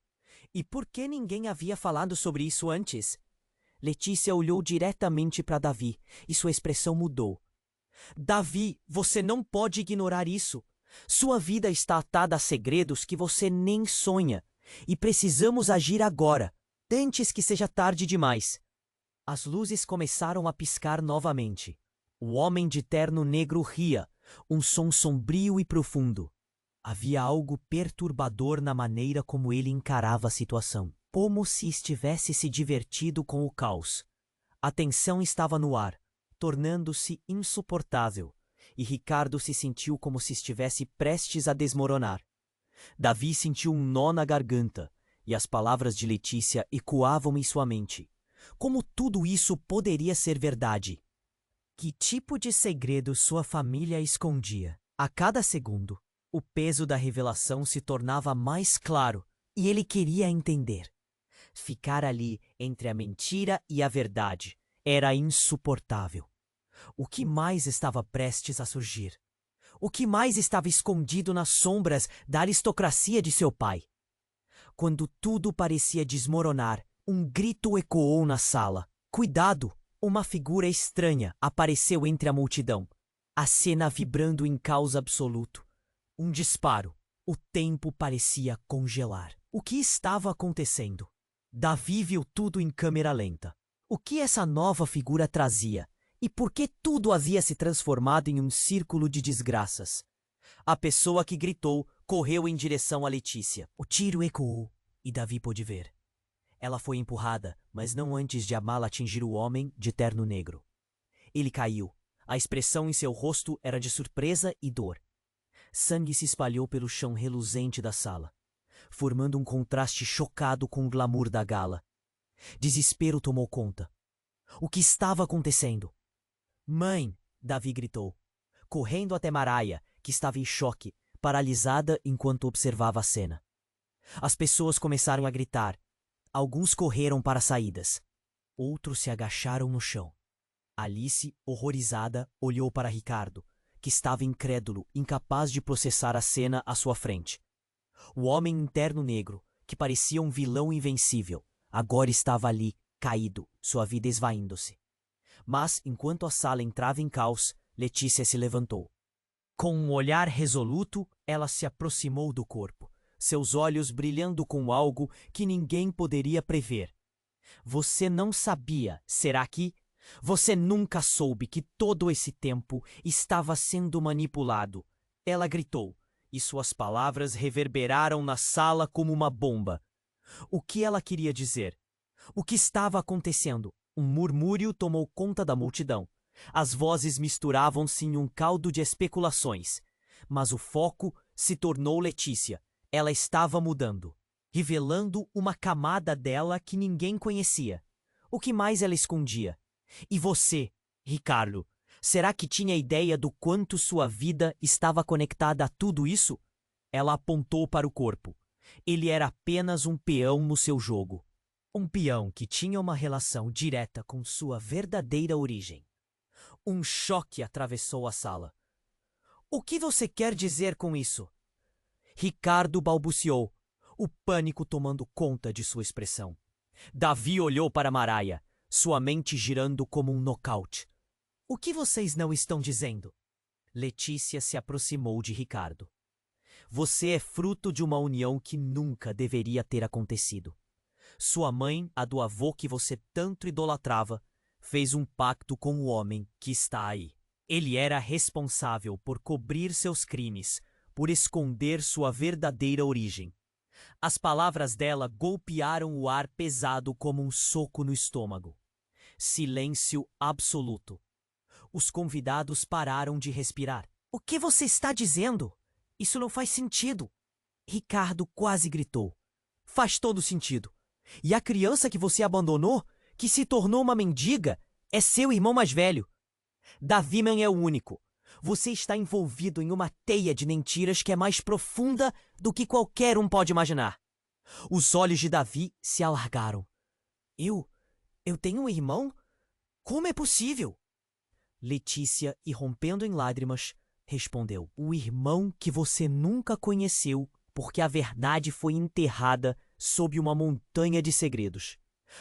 E por que ninguém havia falado sobre isso antes? Letícia olhou diretamente para Davi e sua expressão mudou. Davi, você não pode ignorar isso. Sua vida está atada a segredos que você nem sonha. E precisamos agir agora, antes que seja tarde demais. As luzes começaram a piscar novamente. O homem de terno negro ria, um som sombrio e profundo. Havia algo perturbador na maneira como ele encarava a situação, como se estivesse se divertido com o caos. A tensão estava no ar, tornando-se insuportável, e Ricardo se sentiu como se estivesse prestes a desmoronar. Davi sentiu um nó na garganta, e as palavras de Letícia ecoavam em sua mente. Como tudo isso poderia ser verdade? Que tipo de segredo sua família escondia? A cada segundo, o peso da revelação se tornava mais claro, e ele queria entender. Ficar ali entre a mentira e a verdade era insuportável. O que mais estava prestes a surgir? O que mais estava escondido nas sombras da aristocracia de seu pai? Quando tudo parecia desmoronar, um grito ecoou na sala. Cuidado! Uma figura estranha apareceu entre a multidão. A cena vibrando em caos absoluto. Um disparo. O tempo parecia congelar. O que estava acontecendo? Davi viu tudo em câmera lenta. O que essa nova figura trazia? E por que tudo havia se transformado em um círculo de desgraças? A pessoa que gritou correu em direção a Letícia. O tiro ecoou e Davi pôde ver. Ela foi empurrada, mas não antes de a bala atingir o homem de terno negro. Ele caiu. A expressão em seu rosto era de surpresa e dor. Sangue se espalhou pelo chão reluzente da sala, formando um contraste chocado com o glamour da gala. Desespero tomou conta. O que estava acontecendo? Mãe! Davi gritou, correndo até Maraia, que estava em choque, paralisada enquanto observava a cena. As pessoas começaram a gritar. Alguns correram para as saídas. Outros se agacharam no chão. Alice, horrorizada, olhou para Ricardo, que estava incrédulo, incapaz de processar a cena à sua frente. O homem em terno negro, que parecia um vilão invencível, agora estava ali, caído, sua vida esvaindo-se. Mas, enquanto a sala entrava em caos, Letícia se levantou. Com um olhar resoluto, ela se aproximou do corpo, seus olhos brilhando com algo que ninguém poderia prever. Você não sabia, será que? Você nunca soube que todo esse tempo estava sendo manipulado. Ela gritou, e suas palavras reverberaram na sala como uma bomba. O que ela queria dizer? O que estava acontecendo? Um murmúrio tomou conta da multidão. As vozes misturavam-se em um caldo de especulações. Mas o foco se tornou Letícia. Ela estava mudando, revelando uma camada dela que ninguém conhecia. O que mais ela escondia? E você, Ricardo, será que tinha ideia do quanto sua vida estava conectada a tudo isso? Ela apontou para o corpo. Ele era apenas um peão no seu jogo. Um peão que tinha uma relação direta com sua verdadeira origem. Um choque atravessou a sala. O que você quer dizer com isso? Ricardo balbuciou, o pânico tomando conta de sua expressão. Davi olhou para Maraia, sua mente girando como um nocaute. O que vocês não estão dizendo? Letícia se aproximou de Ricardo. Você é fruto de uma união que nunca deveria ter acontecido. Sua mãe, a do avô que você tanto idolatrava, fez um pacto com o homem que está aí. Ele era responsável por cobrir seus crimes, por esconder sua verdadeira origem. As palavras dela golpearam o ar pesado como um soco no estômago. Silêncio absoluto. Os convidados pararam de respirar. O que você está dizendo? Isso não faz sentido. Ricardo quase gritou. Faz todo sentido. E a criança que você abandonou, que se tornou uma mendiga, é seu irmão mais velho. Daviman é o único. Você está envolvido em uma teia de mentiras que é mais profunda do que qualquer um pode imaginar. Os olhos de Davi se alargaram. Eu tenho um irmão? Como é possível? Letícia, irrompendo em lágrimas, respondeu. O irmão que você nunca conheceu, porque a verdade foi enterrada sob uma montanha de segredos.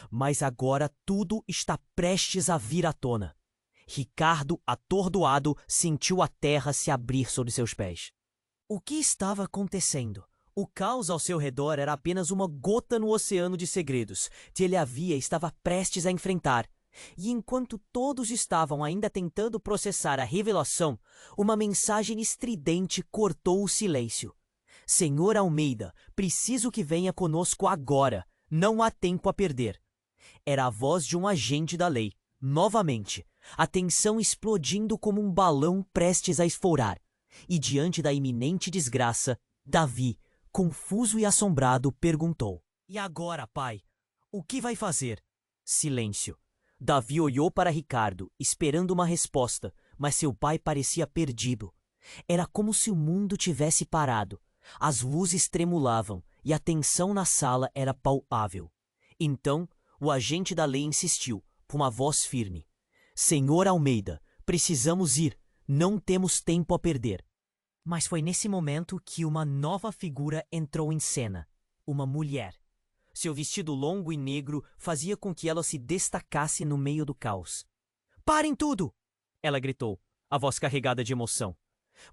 Mas agora tudo está prestes a vir à tona. Ricardo, atordoado, sentiu a terra se abrir sob seus pés. O que estava acontecendo? O caos ao seu redor era apenas uma gota no oceano de segredos que ele estava prestes a enfrentar. E enquanto todos estavam ainda tentando processar a revelação, uma mensagem estridente cortou o silêncio. Senhor Almeida, preciso que venha conosco agora. Não há tempo a perder. Era a voz de um agente da lei. Novamente, a tensão explodindo como um balão prestes a esfourar. E diante da iminente desgraça, Davi, confuso e assombrado, perguntou: "E agora, pai? O que vai fazer?" Silêncio. Davi olhou para Ricardo, esperando uma resposta, mas seu pai parecia perdido. Era como se o mundo tivesse parado. As luzes tremulavam e a tensão na sala era palpável. Então, o agente da lei insistiu, com uma voz firme: "Senhor Almeida, precisamos ir. Não temos tempo a perder." Mas foi nesse momento que uma nova figura entrou em cena. Uma mulher. Seu vestido longo e negro fazia com que ela se destacasse no meio do caos. "Parem tudo!" ela gritou, a voz carregada de emoção.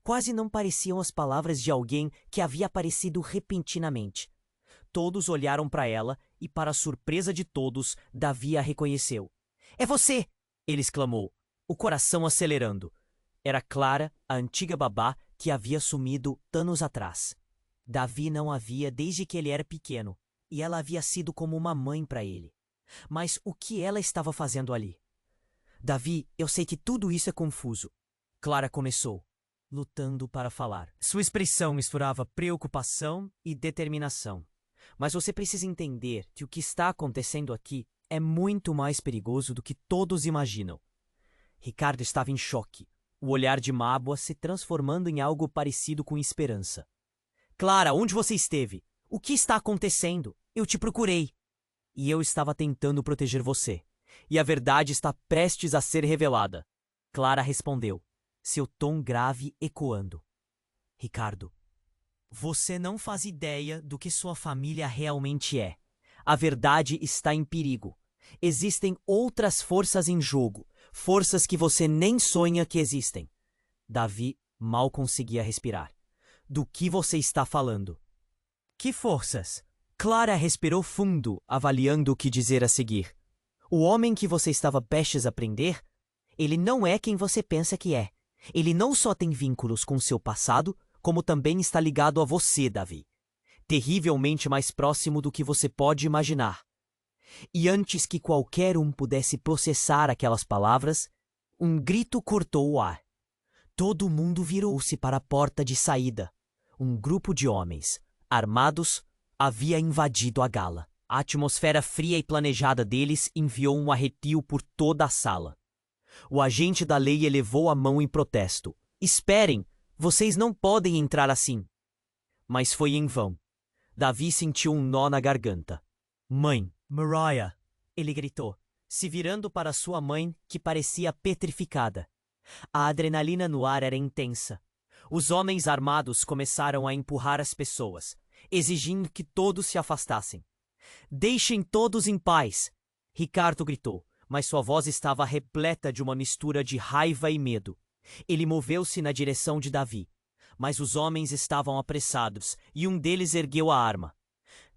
Quase não pareciam as palavras de alguém que havia aparecido repentinamente. Todos olharam para ela e, para a surpresa de todos, Davi a reconheceu. "É você!" ele exclamou, o coração acelerando. Era Clara, a antiga babá que havia sumido anos atrás. Davi não a via desde que ele era pequeno, e ela havia sido como uma mãe para ele. Mas o que ela estava fazendo ali? "Davi, eu sei que tudo isso é confuso." Clara começou, lutando para falar. Sua expressão misturava preocupação e determinação. "Mas você precisa entender que o que está acontecendo aqui é muito mais perigoso do que todos imaginam." Ricardo estava em choque, o olhar de mágoa se transformando em algo parecido com esperança. "Clara, onde você esteve? O que está acontecendo? Eu te procurei." "E eu estava tentando proteger você. E a verdade está prestes a ser revelada." Clara respondeu, seu tom grave ecoando. "Ricardo, você não faz ideia do que sua família realmente é. A verdade está em perigo. Existem outras forças em jogo, forças que você nem sonha que existem." Davi mal conseguia respirar. "Do que você está falando?" "Que forças?" Clara respirou fundo, avaliando o que dizer a seguir. "O homem que você estava prestes a prender, ele não é quem você pensa que é. Ele não só tem vínculos com seu passado, como também está ligado a você, Davi. Terrivelmente mais próximo do que você pode imaginar." E antes que qualquer um pudesse processar aquelas palavras, um grito cortou o ar. Todo mundo virou-se para a porta de saída. Um grupo de homens, armados, havia invadido a gala. A atmosfera fria e planejada deles enviou um arrepio por toda a sala. O agente da lei elevou a mão em protesto. "Esperem! Vocês não podem entrar assim." Mas foi em vão. Davi sentiu um nó na garganta. "Mãe, Mariah!" ele gritou, se virando para sua mãe, que parecia petrificada. A adrenalina no ar era intensa. Os homens armados começaram a empurrar as pessoas, exigindo que todos se afastassem. "Deixem todos em paz!" Ricardo gritou, mas sua voz estava repleta de uma mistura de raiva e medo. Ele moveu-se na direção de Davi, mas os homens estavam apressados e um deles ergueu a arma.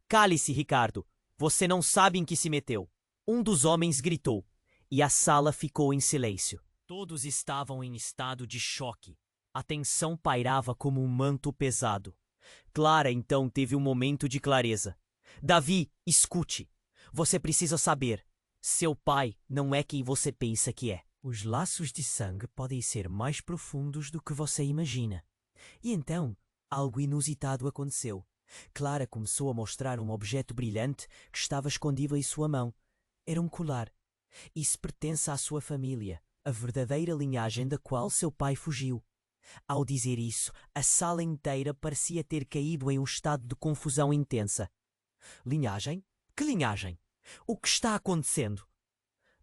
"Cale-se, Ricardo! Você não sabe em que se meteu!" Um dos homens gritou, e a sala ficou em silêncio. Todos estavam em estado de choque. A tensão pairava como um manto pesado. Clara então teve um momento de clareza. "Davi, escute. Você precisa saber. Seu pai não é quem você pensa que é. Os laços de sangue podem ser mais profundos do que você imagina." E então, algo inusitado aconteceu. Clara começou a mostrar um objeto brilhante que estava escondido em sua mão. Era um colar. Isso pertence à sua família, a verdadeira linhagem da qual seu pai fugiu. Ao dizer isso, a sala inteira parecia ter caído em um estado de confusão intensa. "Linhagem? Que linhagem? O que está acontecendo?"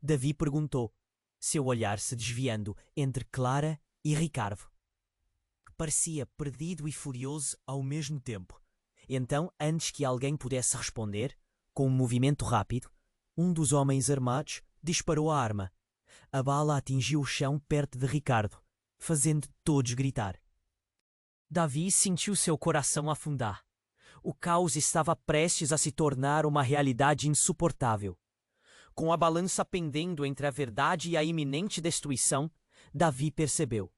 Davi perguntou, seu olhar se desviando entre Clara e Ricardo, que parecia perdido e furioso ao mesmo tempo. Então, antes que alguém pudesse responder, com um movimento rápido, um dos homens armados disparou a arma. A bala atingiu o chão perto de Ricardo, fazendo todos gritar. Davi sentiu seu coração afundar. O caos estava prestes a se tornar uma realidade insuportável. Com a balança pendendo entre a verdade e a iminente destruição, Davi percebeu.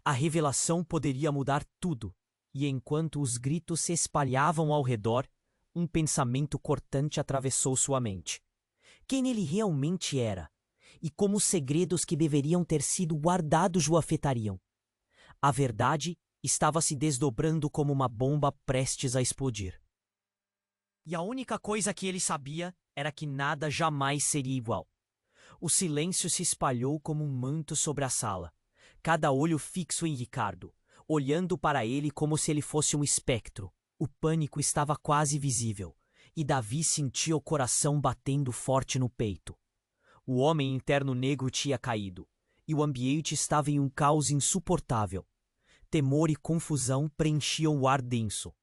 A revelação poderia mudar tudo. E enquanto os gritos se espalhavam ao redor, um pensamento cortante atravessou sua mente. Quem ele realmente era? E como os segredos que deveriam ter sido guardados o afetariam? A verdade estava se desdobrando como uma bomba prestes a explodir. E a única coisa que ele sabia era que nada jamais seria igual. O silêncio se espalhou como um manto sobre a sala, cada olho fixo em Ricardo, olhando para ele como se ele fosse um espectro. O pânico estava quase visível, e Davi sentia o coração batendo forte no peito. O homem interno negro tinha caído, e o ambiente estava em um caos insuportável. Temor e confusão preenchiam o ar denso.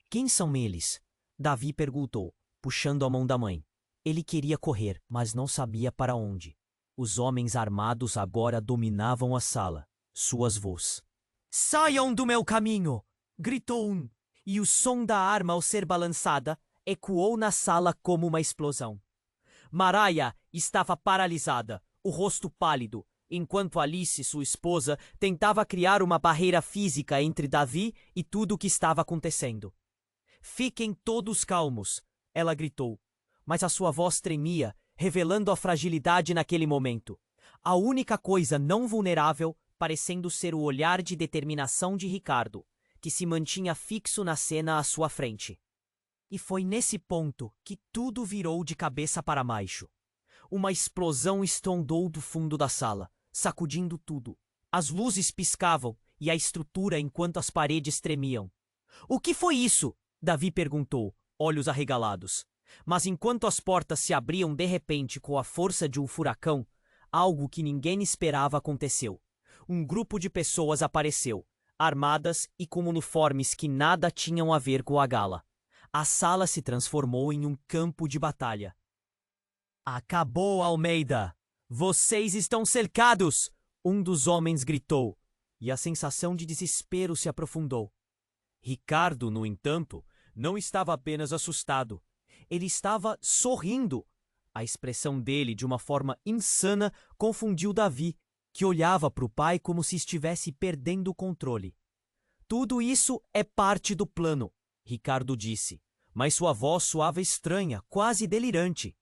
Quem são eles? Davi perguntou, puxando a mão da mãe. Ele queria correr, mas não sabia para onde. Os homens armados agora dominavam a sala. Suas vozes. "Saiam do meu caminho!" gritou um, e o som da arma ao ser balançada ecoou na sala como uma explosão. Maraia estava paralisada, o rosto pálido, enquanto Alice, sua esposa, tentava criar uma barreira física entre Davi e tudo o que estava acontecendo. "Fiquem todos calmos", ela gritou, mas a sua voz tremia, revelando a fragilidade naquele momento. A única coisa não vulnerável parecendo ser o olhar de determinação de Ricardo, que se mantinha fixo na cena à sua frente. E foi nesse ponto que tudo virou de cabeça para baixo. Uma explosão estrondou do fundo da sala, sacudindo tudo. As luzes piscavam e a estrutura enquanto as paredes tremiam. "O que foi isso?" Davi perguntou, olhos arregalados. Mas enquanto as portas se abriam de repente com a força de um furacão, algo que ninguém esperava aconteceu. Um grupo de pessoas apareceu, armadas e com uniformes que nada tinham a ver com a gala. A sala se transformou em um campo de batalha. "Acabou, Almeida! Vocês estão cercados!" Um dos homens gritou, e a sensação de desespero se aprofundou. Ricardo, no entanto, não estava apenas assustado. Ele estava sorrindo. A expressão dele, de uma forma insana, confundiu Davi, que olhava para o pai como se estivesse perdendo o controle. "Tudo isso é parte do plano", Ricardo disse, mas sua voz soava estranha, quase delirante.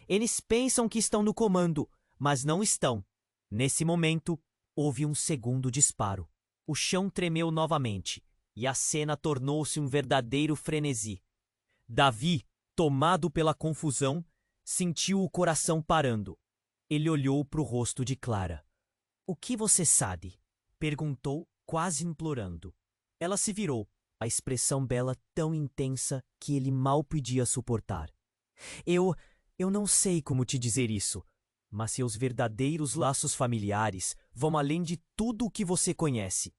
"Eles pensam que estão no comando, mas não estão." Nesse momento, houve um segundo disparo. O chão tremeu novamente, e a cena tornou-se um verdadeiro frenesi. Davi, tomado pela confusão, sentiu o coração parando. Ele olhou para o rosto de Clara. "O que você sabe?" perguntou, quase implorando. Ela se virou, a expressão bela tão intensa que ele mal podia suportar. Eu não sei como te dizer isso, mas seus verdadeiros laços familiares vão além de tudo o que você conhece.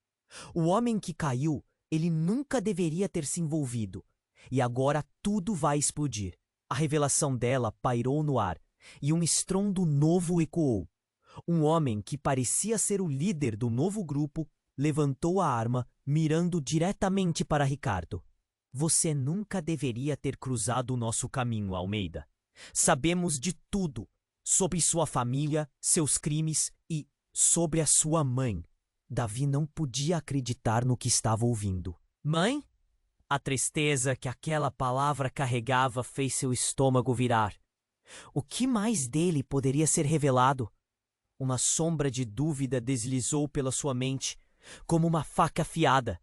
O homem que caiu, ele nunca deveria ter se envolvido. E agora tudo vai explodir." A revelação dela pairou no ar, e um estrondo novo ecoou. Um homem que parecia ser o líder do novo grupo levantou a arma, mirando diretamente para Ricardo. "Você nunca deveria ter cruzado o nosso caminho, Almeida. Sabemos de tudo, sobre sua família, seus crimes e sobre a sua mãe." Davi não podia acreditar no que estava ouvindo. "Mãe?" A tristeza que aquela palavra carregava fez seu estômago virar. O que mais dele poderia ser revelado? Uma sombra de dúvida deslizou pela sua mente, como uma faca afiada.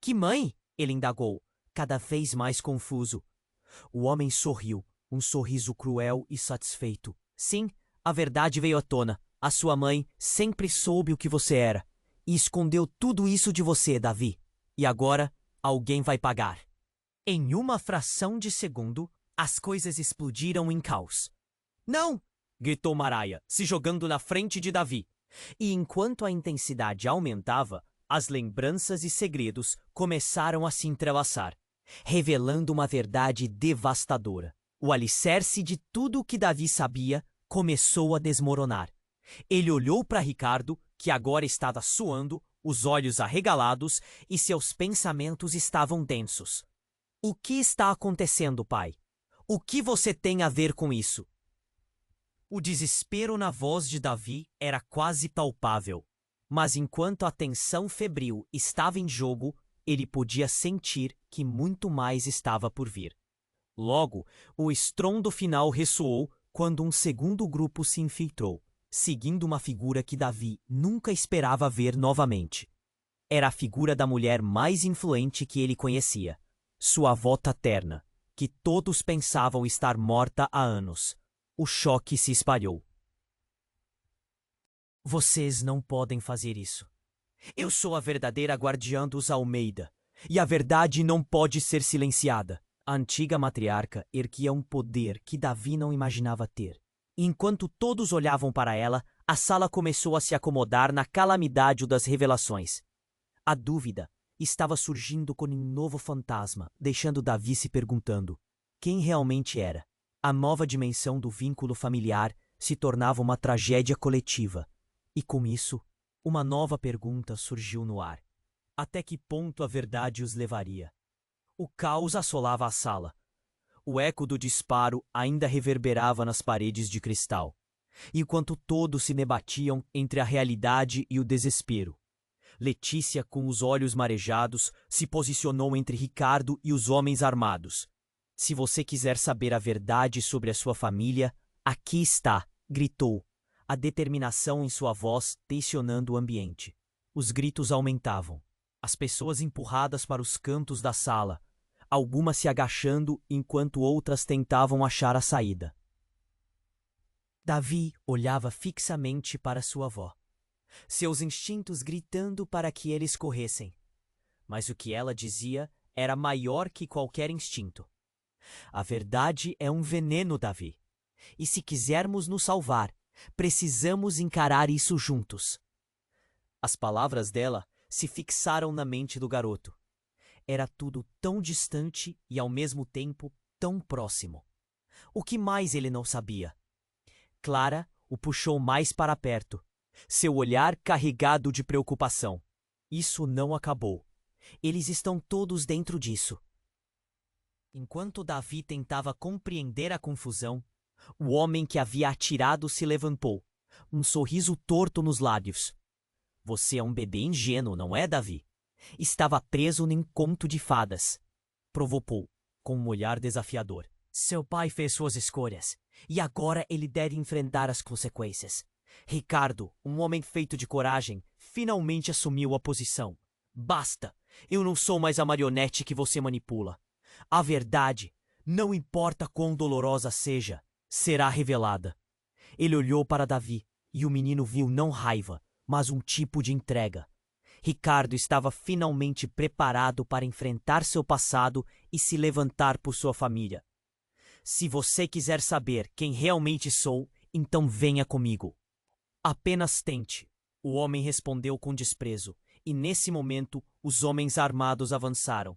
"Que mãe?" ele indagou, cada vez mais confuso. O homem sorriu, um sorriso cruel e satisfeito. "Sim, a verdade veio à tona. A sua mãe sempre soube o que você era, e escondeu tudo isso de você, Davi. E agora alguém vai pagar." Em uma fração de segundo, as coisas explodiram em caos. "Não!" gritou Maraia, se jogando na frente de Davi. E enquanto a intensidade aumentava, as lembranças e segredos começaram a se entrelaçar. revelando uma verdade devastadora. O alicerce de tudo o que Davi sabia começou a desmoronar. Ele olhou para Ricardo, que agora estava suando, os olhos arregalados e seus pensamentos estavam densos. O que está acontecendo, pai? O que você tem a ver com isso? O desespero na voz de Davi era quase palpável, mas enquanto a tensão febril estava em jogo, ele podia sentir que muito mais estava por vir. Logo, o estrondo final ressoou quando um segundo grupo se infiltrou, seguindo uma figura que Davi nunca esperava ver novamente. Era a figura da mulher mais influente que ele conhecia, sua avó Taterna, que todos pensavam estar morta há anos. O choque se espalhou. Vocês não podem fazer isso. Eu sou a verdadeira guardiã dos Almeida, e a verdade não pode ser silenciada. A antiga matriarca erguia um poder que Davi não imaginava ter. Enquanto todos olhavam para ela, a sala começou a se acomodar na calamidade das revelações. A dúvida estava surgindo como um novo fantasma, deixando Davi se perguntando quem realmente era. A nova dimensão do vínculo familiar se tornava uma tragédia coletiva. E com isso, uma nova pergunta surgiu no ar. Até que ponto a verdade os levaria? O caos assolava a sala. O eco do disparo ainda reverberava nas paredes de cristal, enquanto todos se debatiam entre a realidade e o desespero. Letícia, com os olhos marejados, se posicionou entre Ricardo e os homens armados. Se você quiser saber a verdade sobre a sua família, aqui está, gritou, a determinação em sua voz tensionando o ambiente. Os gritos aumentavam. As pessoas empurradas para os cantos da sala, algumas se agachando enquanto outras tentavam achar a saída. Davi olhava fixamente para sua avó, seus instintos gritando para que eles corressem. Mas o que ela dizia era maior que qualquer instinto. A verdade é um veneno, Davi. E se quisermos nos salvar, precisamos encarar isso juntos. As palavras dela se fixaram na mente do garoto. Era tudo tão distante e, ao mesmo tempo, tão próximo. O que mais ele não sabia? Clara o puxou mais para perto, seu olhar carregado de preocupação. Isso não acabou. Eles estão todos dentro disso. Enquanto Davi tentava compreender a confusão, o homem que havia atirado se levantou, um sorriso torto nos lábios. Você é um bebê ingênuo, não é, Davi? Estava preso num conto de fadas. Provocou, com um olhar desafiador. Seu pai fez suas escolhas, e agora ele deve enfrentar as consequências. Ricardo, um homem feito de coragem, finalmente assumiu a posição. Basta! Eu não sou mais a marionete que você manipula. A verdade, não importa quão dolorosa seja, será revelada. Ele olhou para Davi, e o menino viu não raiva, mas um tipo de entrega. Ricardo estava finalmente preparado para enfrentar seu passado e se levantar por sua família. Se você quiser saber quem realmente sou, então venha comigo. Apenas tente, o homem respondeu com desprezo, e nesse momento os homens armados avançaram.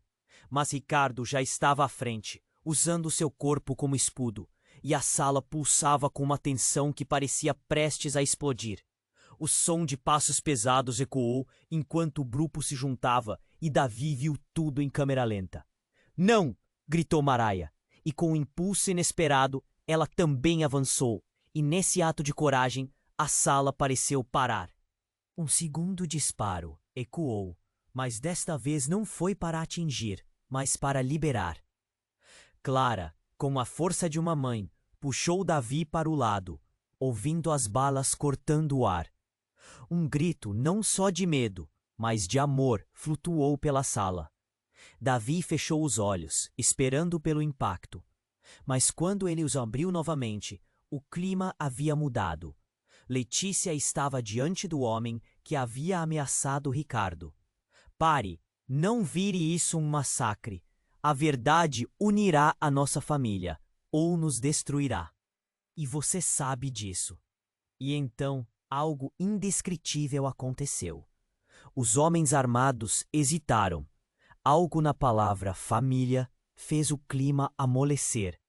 Mas Ricardo já estava à frente, usando seu corpo como escudo, e a sala pulsava com uma tensão que parecia prestes a explodir. O som de passos pesados ecoou enquanto o grupo se juntava e Davi viu tudo em câmera lenta. Não! Gritou Maraia, e com um impulso inesperado, ela também avançou, e nesse ato de coragem, a sala pareceu parar. Um segundo disparo ecoou, mas desta vez não foi para atingir, mas para liberar. Clara, com a força de uma mãe, puxou Davi para o lado, ouvindo as balas cortando o ar. Um grito não só de medo, mas de amor flutuou pela sala. Davi fechou os olhos, esperando pelo impacto. Mas quando ele os abriu novamente, o clima havia mudado. Letícia estava diante do homem que havia ameaçado Ricardo. Pare, não vire isso um massacre. A verdade unirá a nossa família, ou nos destruirá. E você sabe disso. E então, algo indescritível aconteceu. Os homens armados hesitaram. Algo na palavra família fez o clima amolecer.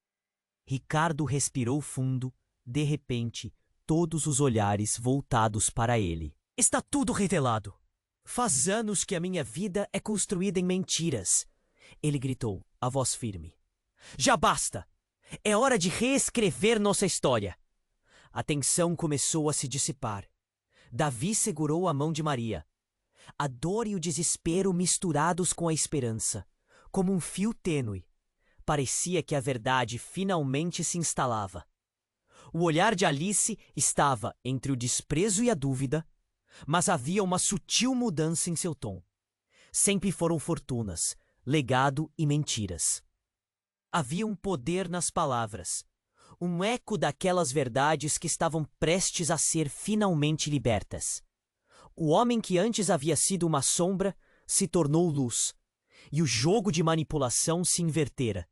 Ricardo respirou fundo, de repente, todos os olhares voltados para ele. Está tudo revelado. Faz anos que a minha vida é construída em mentiras. Ele gritou, a voz firme. Já basta! É hora de reescrever nossa história. A tensão começou a se dissipar. Davi segurou a mão de Maria. A dor e o desespero misturados com a esperança, como um fio tênue. Parecia que a verdade finalmente se instalava. O olhar de Alice estava entre o desprezo e a dúvida, mas havia uma sutil mudança em seu tom. Sempre foram fortunas, legado e mentiras. Havia um poder nas palavras, um eco daquelas verdades que estavam prestes a ser finalmente libertas. O homem que antes havia sido uma sombra se tornou luz, e o jogo de manipulação se invertera.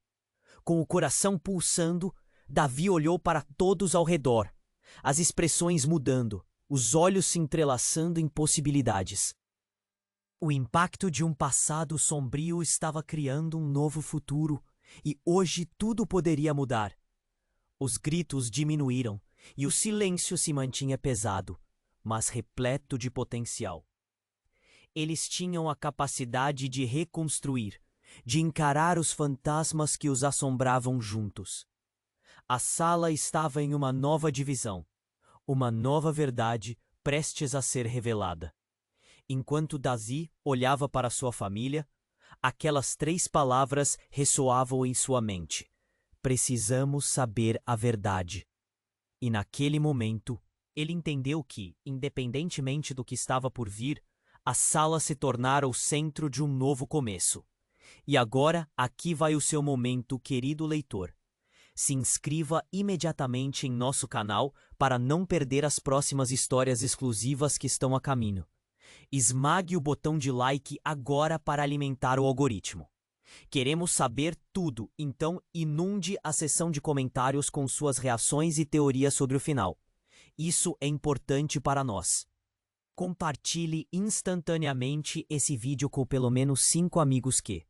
Com o coração pulsando, Davi olhou para todos ao redor, as expressões mudando, os olhos se entrelaçando em possibilidades. O impacto de um passado sombrio estava criando um novo futuro, e hoje tudo poderia mudar. Os gritos diminuíram, e o silêncio se mantinha pesado, mas repleto de potencial. Eles tinham a capacidade de reconstruir, de encarar os fantasmas que os assombravam juntos. A sala estava em uma nova divisão, uma nova verdade prestes a ser revelada. Enquanto Davi olhava para sua família, aquelas 3 palavras ressoavam em sua mente. Precisamos saber a verdade. E naquele momento, ele entendeu que, independentemente do que estava por vir, a sala se tornara o centro de um novo começo. E agora, aqui vai o seu momento, querido leitor. Se inscreva imediatamente em nosso canal para não perder as próximas histórias exclusivas que estão a caminho. Esmague o botão de like agora para alimentar o algoritmo. Queremos saber tudo, então inunde a seção de comentários com suas reações e teorias sobre o final. Isso é importante para nós. Compartilhe instantaneamente esse vídeo com pelo menos 5 amigos que